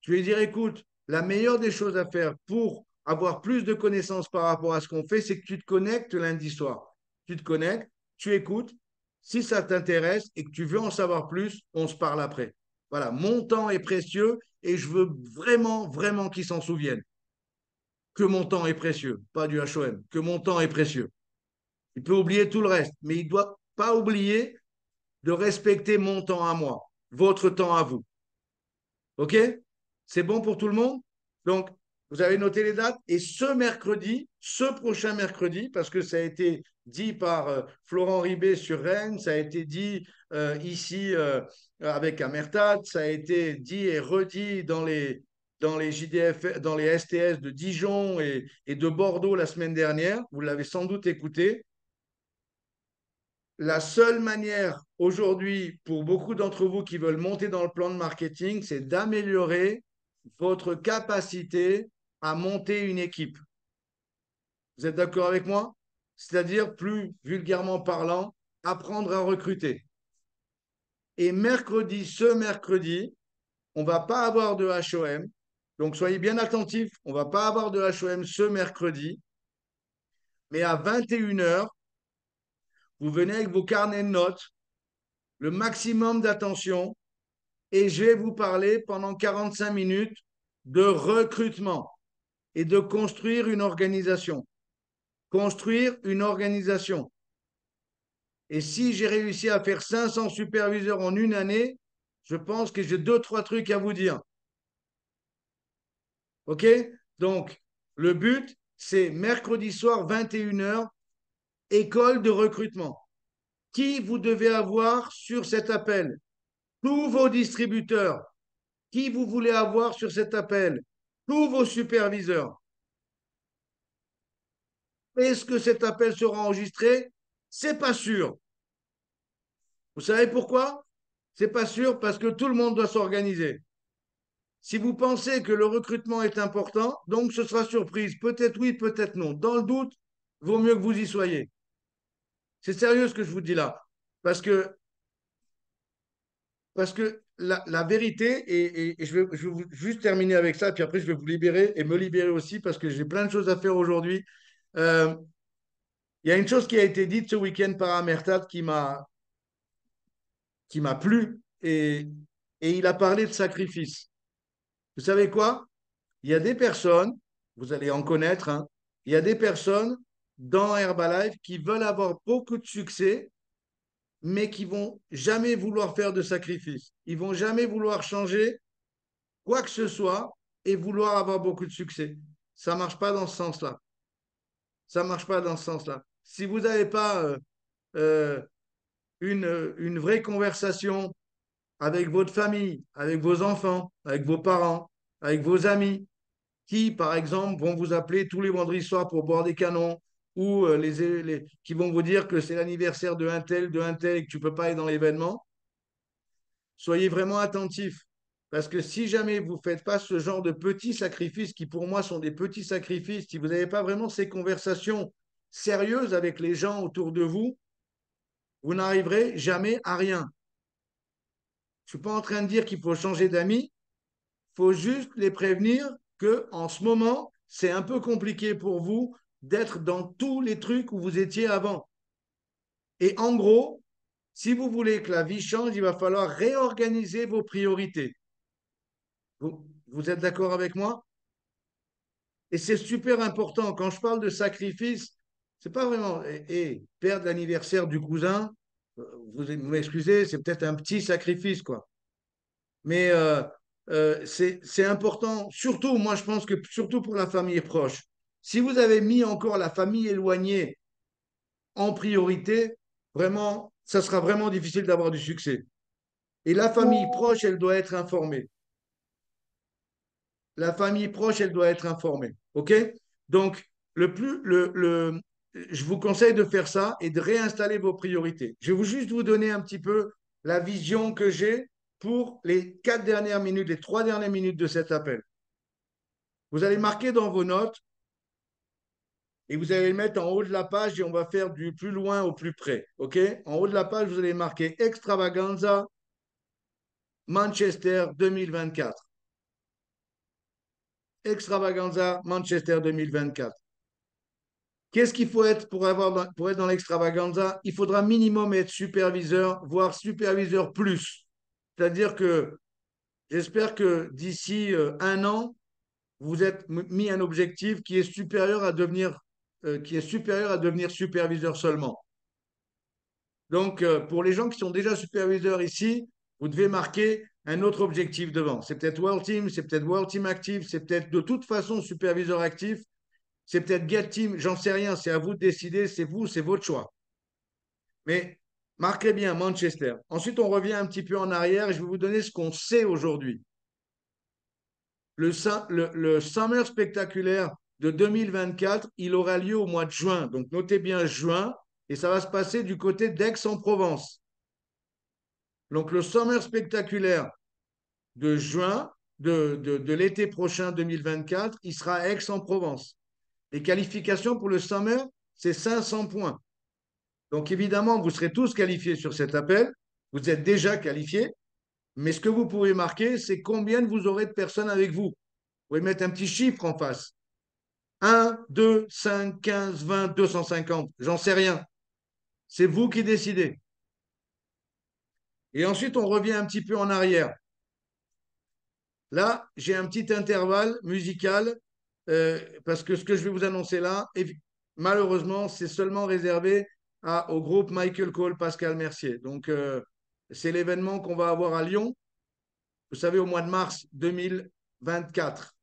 Je vais dire, écoute, la meilleure des choses à faire pour avoir plus de connaissances par rapport à ce qu'on fait, c'est que tu te connectes lundi soir. Tu te connectes, tu écoutes. Si ça t'intéresse et que tu veux en savoir plus, on se parle après. Voilà, mon temps est précieux et je veux vraiment, vraiment qu'ils s'en souviennent. Que mon temps est précieux, pas du HOM, que mon temps est précieux. Il peut oublier tout le reste, mais il ne doit pas oublier de respecter mon temps à moi, votre temps à vous. OK? C'est bon pour tout le monde? Donc, vous avez noté les dates. Et ce mercredi, ce prochain mercredi, parce que ça a été dit par Florent Ribet sur Rennes, ça a été dit ici avec Amertat, ça a été dit et redit dans les JDF, dans les STS de Dijon et de Bordeaux la semaine dernière. Vous l'avez sans doute écouté. La seule manière aujourd'hui pour beaucoup d'entre vous qui veulent monter dans le plan de marketing, c'est d'améliorer votre capacité à monter une équipe. Vous êtes d'accord avec moi? C'est-à-dire, plus vulgairement parlant, apprendre à recruter. Et mercredi, ce mercredi, on ne va pas avoir de HOM. Donc, soyez bien attentifs. On ne va pas avoir de HOM ce mercredi. Mais à 21 heures, vous venez avec vos carnets de notes, le maximum d'attention, et je vais vous parler pendant 45 minutes de recrutement et de construire une organisation. Construire une organisation. Et si j'ai réussi à faire 500 superviseurs en une année, je pense que j'ai 2, 3 trucs à vous dire. OK? Donc, le but, c'est mercredi soir, 21 heures, école de recrutement. Qui vous devez avoir sur cet appel? Tous vos distributeurs. Qui vous voulez avoir sur cet appel? Tous vos superviseurs. Est-ce que cet appel sera enregistré? C'est pas sûr. Vous savez pourquoi? C'est pas sûr parce que tout le monde doit s'organiser. Si vous pensez que le recrutement est important, donc ce sera surprise. Peut-être oui, peut-être non. Dans le doute, vaut mieux que vous y soyez. C'est sérieux ce que je vous dis là. Parce que la vérité, et je vais juste terminer avec ça, puis après je vais vous libérer et me libérer aussi parce que j'ai plein de choses à faire aujourd'hui. Euh, Il y a une chose qui a été dite ce week-end par Amertat qui m'a plu et il a parlé de sacrifice. Vous savez quoi? Il y a des personnes, vous allez en connaître, hein, il y a des personnes dans Herbalife qui veulent avoir beaucoup de succès, mais qui vont jamais vouloir faire de sacrifice. Ils vont jamais vouloir changer quoi que ce soit et vouloir avoir beaucoup de succès. Ça marche pas dans ce sens-là. Ça marche pas dans ce sens-là. Si vous n'avez pas euh, une vraie conversation avec votre famille, avec vos enfants, avec vos parents, avec vos amis, qui, par exemple, vont vous appeler tous les vendredis soirs pour boire des canons, ou qui vont vous dire que c'est l'anniversaire de un tel, et que tu ne peux pas aller dans l'événement, soyez vraiment attentifs. Parce que si jamais vous ne faites pas ce genre de petits sacrifices, qui pour moi sont des petits sacrifices, si vous n'avez pas vraiment ces conversations sérieuses avec les gens autour de vous, vous n'arriverez jamais à rien. Je ne suis pas en train de dire qu'il faut changer d'amis, il faut juste les prévenir que en ce moment, c'est un peu compliqué pour vous d'être dans tous les trucs où vous étiez avant. Et en gros, si vous voulez que la vie change, il va falloir réorganiser vos priorités. Vous êtes d'accord avec moi? Et c'est super important. Quand je parle de sacrifice, c'est pas vraiment perdre l'anniversaire du cousin. Vous m'excusez, c'est peut-être un petit sacrifice, quoi. Mais c'est important, surtout, moi je pense que surtout pour la famille proche. Si vous avez mis encore la famille éloignée en priorité, vraiment, ça sera vraiment difficile d'avoir du succès. Et la famille proche, elle doit être informée. La famille proche, elle doit être informée. OK? Donc, je vous conseille de faire ça et de réinstaller vos priorités. Je vais juste vous donner un petit peu la vision que j'ai pour les 4 dernières minutes, les 3 dernières minutes de cet appel. Vous allez marquer dans vos notes et vous allez le mettre en haut de la page et on va faire du plus loin au plus près. OK? En haut de la page, vous allez marquer Extravaganza Manchester 2024. Extravaganza Manchester 2024. Qu'est-ce qu'il faut être pour être dans l'extravaganza? Il faudra minimum être superviseur, voire superviseur plus. C'est-à-dire que J'espère que d'ici un an, vous êtes mis un objectif qui est supérieur à devenir superviseur seulement. Donc, pour les gens qui sont déjà superviseurs ici, vous devez marquer un autre objectif devant. C'est peut-être World Team, c'est peut-être World Team Active, c'est peut-être de toute façon superviseur actif, c'est peut-être Get Team, j'en sais rien, c'est à vous de décider, c'est vous, c'est votre choix. Mais marquez bien Manchester. Ensuite, on revient un petit peu en arrière et je vais vous donner ce qu'on sait aujourd'hui. Le Summer spectaculaire de 2024, il aura lieu au mois de juin. Donc, notez bien juin et ça va se passer du côté d'Aix-en-Provence. Donc, le Summer spectaculaire de juin, de l'été prochain 2024, il sera à Aix-en-Provence. Les qualifications pour le Summer, c'est 500 points. Donc, évidemment, vous serez tous qualifiés sur cet appel. Vous êtes déjà qualifiés. Mais ce que vous pouvez marquer, c'est combien vous aurez de personnes avec vous. Vous pouvez mettre un petit chiffre en face. 1, 2, 5, 15, 20, 250. J'en sais rien. C'est vous qui décidez. Et ensuite, on revient un petit peu en arrière. Là, j'ai un petit intervalle musical parce que ce que je vais vous annoncer là, malheureusement, c'est seulement réservé au groupe Michael Cole, Pascal Mercier. Donc, c'est l'événement qu'on va avoir à Lyon, vous savez, au mois de mars 2024.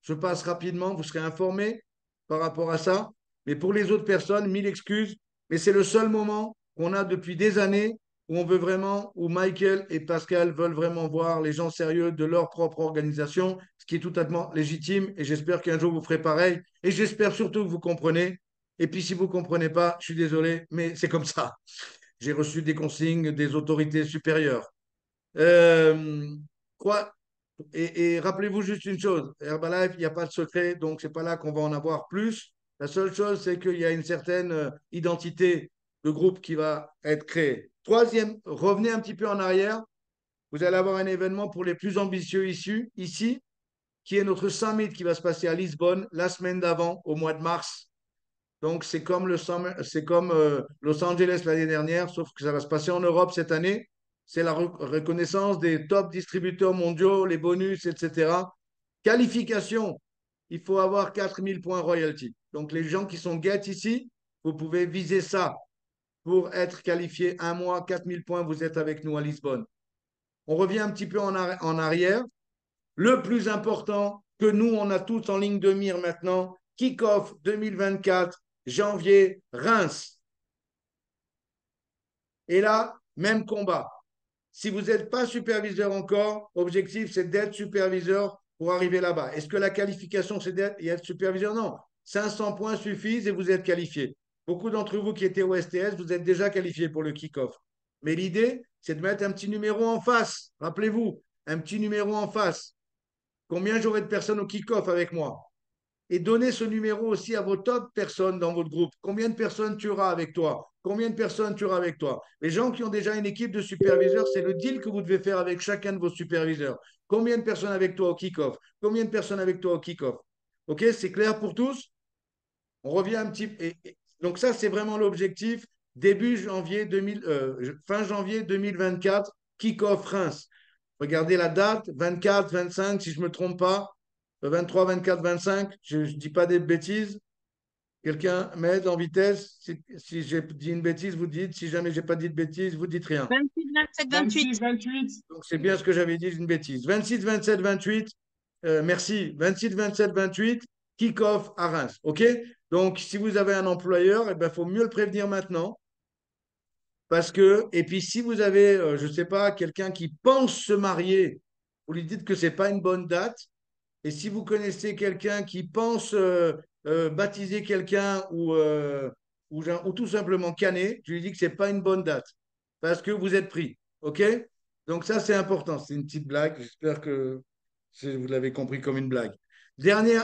Je passe rapidement, vous serez informés par rapport à ça. Mais pour les autres personnes, mille excuses. Mais c'est le seul moment qu'on a depuis des années où on veut vraiment, où Michael et Pascal veulent vraiment voir les gens sérieux de leur propre organisation, ce qui est totalement légitime. Et j'espère qu'un jour vous ferez pareil. Et j'espère surtout que vous comprenez. Et puis si vous ne comprenez pas, je suis désolé, mais c'est comme ça. J'ai reçu des consignes des autorités supérieures. Quoi et rappelez-vous juste une chose, Herbalife, il n'y a pas de secret, donc ce n'est pas là qu'on va en avoir plus. La seule chose, c'est qu'il y a une certaine identité de groupe qui va être créée. Troisième, revenez un petit peu en arrière. Vous allez avoir un événement pour les plus ambitieux ici, qui est notre summit qui va se passer à Lisbonne la semaine d'avant, au mois de mars. Donc, c'est comme Los Angeles l'année dernière, sauf que ça va se passer en Europe cette année. C'est la reconnaissance des top distributeurs mondiaux, les bonus, etc. Qualification, il faut avoir 4000 points royalty. Donc, les gens qui sont get ici, vous pouvez viser ça pour être qualifié un mois, 4000 points, vous êtes avec nous à Lisbonne. On revient un petit peu en arrière. Le plus important que nous, on a tous en ligne de mire maintenant, kick-off 2024, janvier, Reims. Et là, même combat. Si vous n'êtes pas superviseur encore, objectif, c'est d'être superviseur pour arriver là-bas. Est-ce que la qualification, c'est d'être superviseur? Non. 500 points suffisent et vous êtes qualifié. Beaucoup d'entre vous qui étaient au STS, vous êtes déjà qualifiés pour le kick-off. Mais l'idée, c'est de mettre un petit numéro en face. Rappelez-vous, un petit numéro en face. Combien j'aurai de personnes au kick-off avec moi? Et donnez ce numéro aussi à vos top personnes dans votre groupe. Combien de personnes tu auras avec toi? Combien de personnes tu auras avec toi? Les gens qui ont déjà une équipe de superviseurs, c'est le deal que vous devez faire avec chacun de vos superviseurs. Combien de personnes avec toi au kick-off? Combien de personnes avec toi au kick-off? OK, c'est clair pour tous? On revient un petit peu. Donc ça, c'est vraiment l'objectif. Fin janvier 2024, kick-off Reims. Regardez la date, 24, 25, si je ne me trompe pas. 23, 24, 25, je ne dis pas des bêtises. Quelqu'un m'aide en vitesse. Si j'ai dit une bêtise, vous dites. Si jamais je n'ai pas dit de bêtises, vous dites rien. 26, 27, 28. 28. Donc, c'est bien ce que j'avais dit, une bêtise. 26, 27, 28. Merci. 26, 27, 28. Kick-off à Reims. OK? Donc, si vous avez un employeur, il faut mieux le prévenir maintenant. Parce que, et puis si vous avez, je ne sais pas, quelqu'un qui pense se marier, vous lui dites que ce n'est pas une bonne date. Et si vous connaissez quelqu'un qui pense baptiser quelqu'un ou tout simplement canner, je lui dis que ce n'est pas une bonne date parce que vous êtes pris. OK? Donc ça, c'est important. C'est une petite blague. J'espère que vous l'avez compris comme une blague. Dernier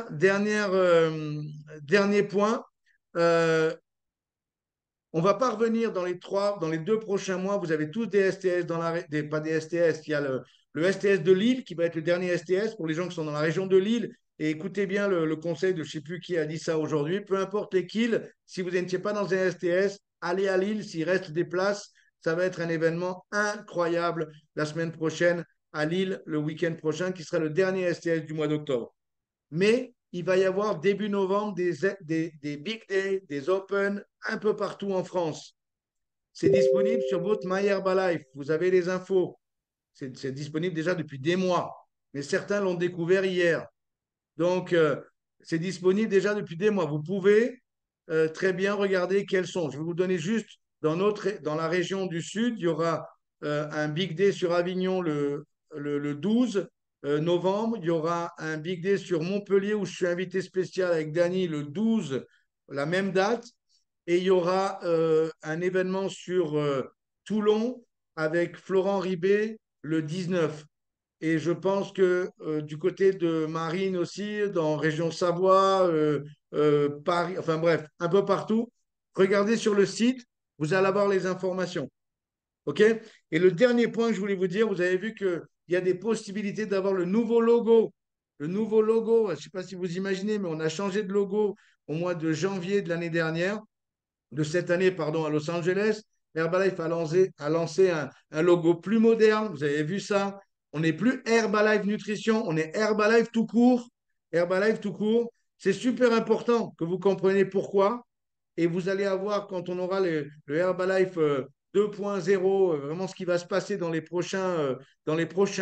point. On ne va pas revenir dans les 2 prochains mois. Vous avez tous des STS pas des STS. Il y a le STS de Lille qui va être le dernier STS pour les gens qui sont dans la région de Lille. Et écoutez bien le conseil de je ne sais plus qui a dit ça aujourd'hui. Peu importe les kills, si vous n'étiez pas dans un STS, allez à Lille. S'il reste des places, ça va être un événement incroyable la semaine prochaine à Lille le week-end prochain, qui sera le dernier STS du mois d'octobre. Mais il va y avoir début novembre des big days, des open un peu partout en France. C'est disponible sur votre My Herbalife. Vous avez les infos. C'est disponible déjà depuis des mois. Mais certains l'ont découvert hier. Donc, c'est disponible déjà depuis des mois. Vous pouvez très bien regarder quels sont. Je vais vous donner juste dans la région du Sud, il y aura un Big Day sur Avignon le 12 novembre. Il y aura un Big Day sur Montpellier où je suis invité spécial avec Dany le 12, la même date. Et il y aura un événement sur Toulon avec Florent Ribet le 19. Et je pense que du côté de Marine aussi, dans région Savoie, Paris, enfin bref, un peu partout, regardez sur le site, vous allez avoir les informations. OK? Et le dernier point que je voulais vous dire, vous avez vu qu'il y a des possibilités d'avoir le nouveau logo. Le nouveau logo, je ne sais pas si vous imaginez, mais on a changé de logo au mois de janvier de l'année dernière, de cette année, pardon, à Los Angeles. Herbalife a lancé un logo plus moderne. Vous avez vu ça? On n'est plus Herbalife Nutrition, on est Herbalife tout court. Herbalife tout court. C'est super important que vous compreniez pourquoi. Et vous allez avoir, quand on aura le Herbalife 2.0, vraiment ce qui va se passer dans les prochains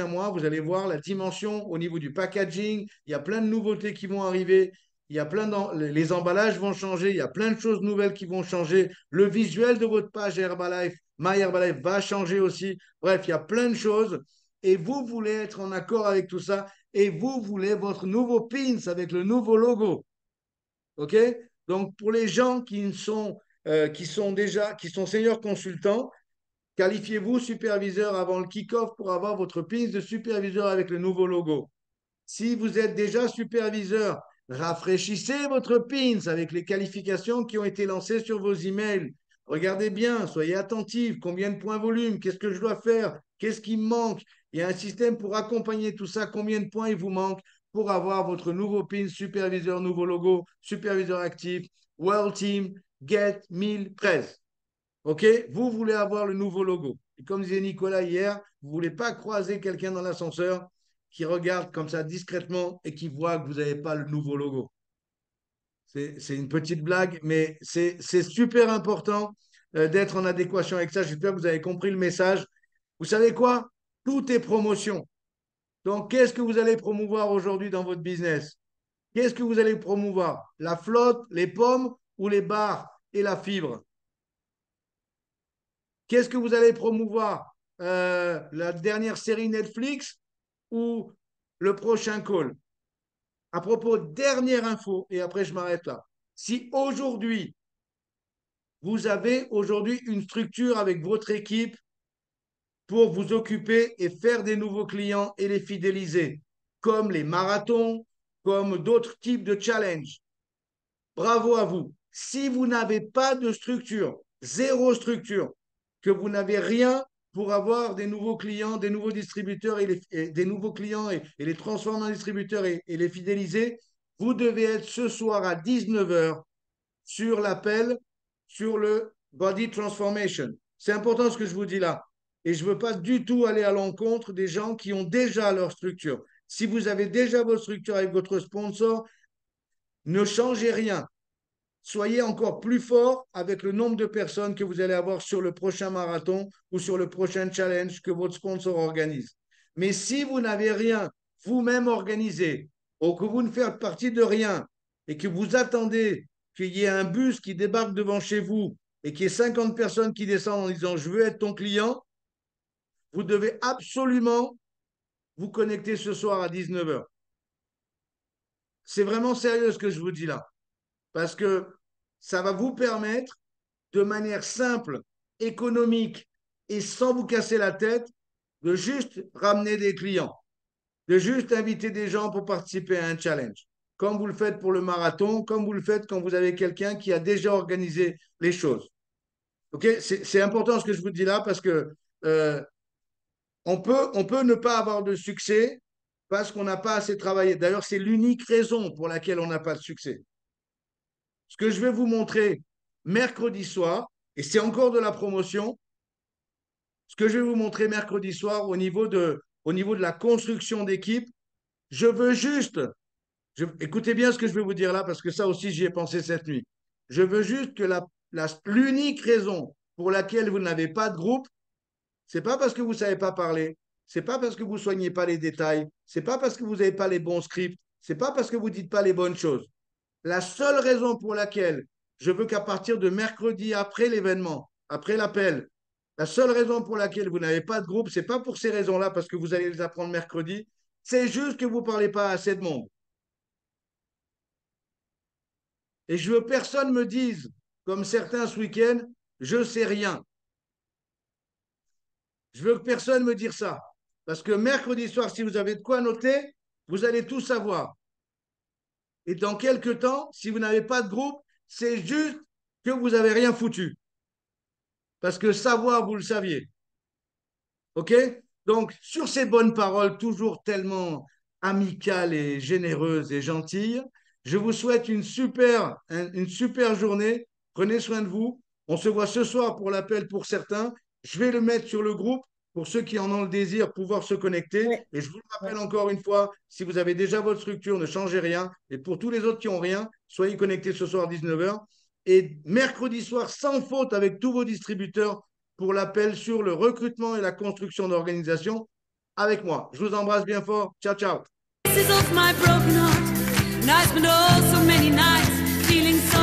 mois, vous allez voir la dimension au niveau du packaging. Il y a plein de nouveautés qui vont arriver. Il y a les emballages vont changer. Il y a plein de choses nouvelles qui vont changer. Le visuel de votre page Herbalife, My Herbalife, va changer aussi. Bref, il y a plein de choses. Et vous voulez être en accord avec tout ça. Et vous voulez votre nouveau pins avec le nouveau logo. OK? Donc, pour les gens qui sont seniors consultants, qualifiez-vous superviseur avant le kick-off pour avoir votre pins de superviseur avec le nouveau logo. Si vous êtes déjà superviseur, rafraîchissez votre pins avec les qualifications qui ont été lancées sur vos emails. Regardez bien, soyez attentifs. Combien de points volume? Qu'est-ce que je dois faire? Qu'est-ce qui me manque? Il y a un système pour accompagner tout ça. Combien de points il vous manque pour avoir votre nouveau pin, superviseur, nouveau logo, superviseur actif, World Team, Get 1013. OK? Vous voulez avoir le nouveau logo. Et comme disait Nicolas hier, vous ne voulez pas croiser quelqu'un dans l'ascenseur qui regarde comme ça discrètement et qui voit que vous n'avez pas le nouveau logo. C'est une petite blague, mais c'est super important d'être en adéquation avec ça. J'espère que vous avez compris le message. Vous savez quoi? Tout est promotion. Donc, qu'est-ce que vous allez promouvoir aujourd'hui dans votre business? Qu'est-ce que vous allez promouvoir? La flotte, les pommes ou les bars et la fibre? Qu'est-ce que vous allez promouvoir? La dernière série Netflix ou le prochain call? À propos, dernière info, et après je m'arrête là. Si aujourd'hui, vous avez aujourd'hui une structure avec votre équipe pour vous occuper et faire des nouveaux clients et les fidéliser, comme les marathons, comme d'autres types de challenges, bravo à vous. Si vous n'avez pas de structure, zéro structure, que vous n'avez rien pour avoir des nouveaux clients, des nouveaux distributeurs et des nouveaux clients et les transformer en distributeurs et les fidéliser, vous devez être ce soir à 19h sur l'appel sur le Body Transformation. C'est important ce que je vous dis là. Et je ne veux pas du tout aller à l'encontre des gens qui ont déjà leur structure. Si vous avez déjà votre structure avec votre sponsor, ne changez rien. Soyez encore plus fort avec le nombre de personnes que vous allez avoir sur le prochain marathon ou sur le prochain challenge que votre sponsor organise. Mais si vous n'avez rien vous-même organisé ou que vous ne faites partie de rien et que vous attendez qu'il y ait un bus qui débarque devant chez vous et qu'il y ait 50 personnes qui descendent en disant « je veux être ton client », vous devez absolument vous connecter ce soir à 19h. C'est vraiment sérieux ce que je vous dis là. Parce que ça va vous permettre, de manière simple, économique et sans vous casser la tête, de juste ramener des clients, de juste inviter des gens pour participer à un challenge, comme vous le faites pour le marathon, comme vous le faites quand vous avez quelqu'un qui a déjà organisé les choses. OK? C'est important ce que je vous dis là parce que on peut ne pas avoir de succès parce qu'on n'a pas assez travaillé. D'ailleurs, c'est l'unique raison pour laquelle on n'a pas de succès. Ce que je vais vous montrer mercredi soir, et c'est encore de la promotion, ce que je vais vous montrer mercredi soir au niveau au niveau de la construction d'équipe. Je veux juste, écoutez bien ce que je vais vous dire là, parce que ça aussi, j'y ai pensé cette nuit. Je veux juste que l'unique raison pour laquelle vous n'avez pas de groupe, c'est pas parce que vous ne savez pas parler, c'est pas parce que vous ne soignez pas les détails, c'est pas parce que vous n'avez pas les bons scripts, c'est pas parce que vous ne dites pas les bonnes choses. La seule raison pour laquelle je veux qu'à partir de mercredi, après l'événement, après l'appel, la seule raison pour laquelle vous n'avez pas de groupe, ce n'est pas pour ces raisons-là, parce que vous allez les apprendre mercredi, c'est juste que vous ne parlez pas à assez de monde. Et je veux que personne me dise, comme certains ce week-end, je ne sais rien. Je veux que personne me dise ça. Parce que mercredi soir, si vous avez de quoi noter, vous allez tout savoir. Et dans quelques temps, si vous n'avez pas de groupe, c'est juste que vous n'avez rien foutu. Parce que savoir, vous le saviez. OK? Donc, sur ces bonnes paroles, toujours tellement amicales et généreuses et gentilles, je vous souhaite une super journée. Prenez soin de vous. On se voit ce soir pour l'appel pour certains. Je vais le mettre sur le groupe pour ceux qui en ont le désir, pouvoir se connecter. Oui. Et je vous le rappelle encore une fois, si vous avez déjà votre structure, ne changez rien. Et pour tous les autres qui n'ont rien, soyez connectés ce soir à 19h. Et mercredi soir, sans faute, avec tous vos distributeurs, pour l'appel sur le recrutement et la construction d'organisation avec moi. Je vous embrasse bien fort. Ciao, ciao. Pieces of my broken heart, and I spent oh so many nights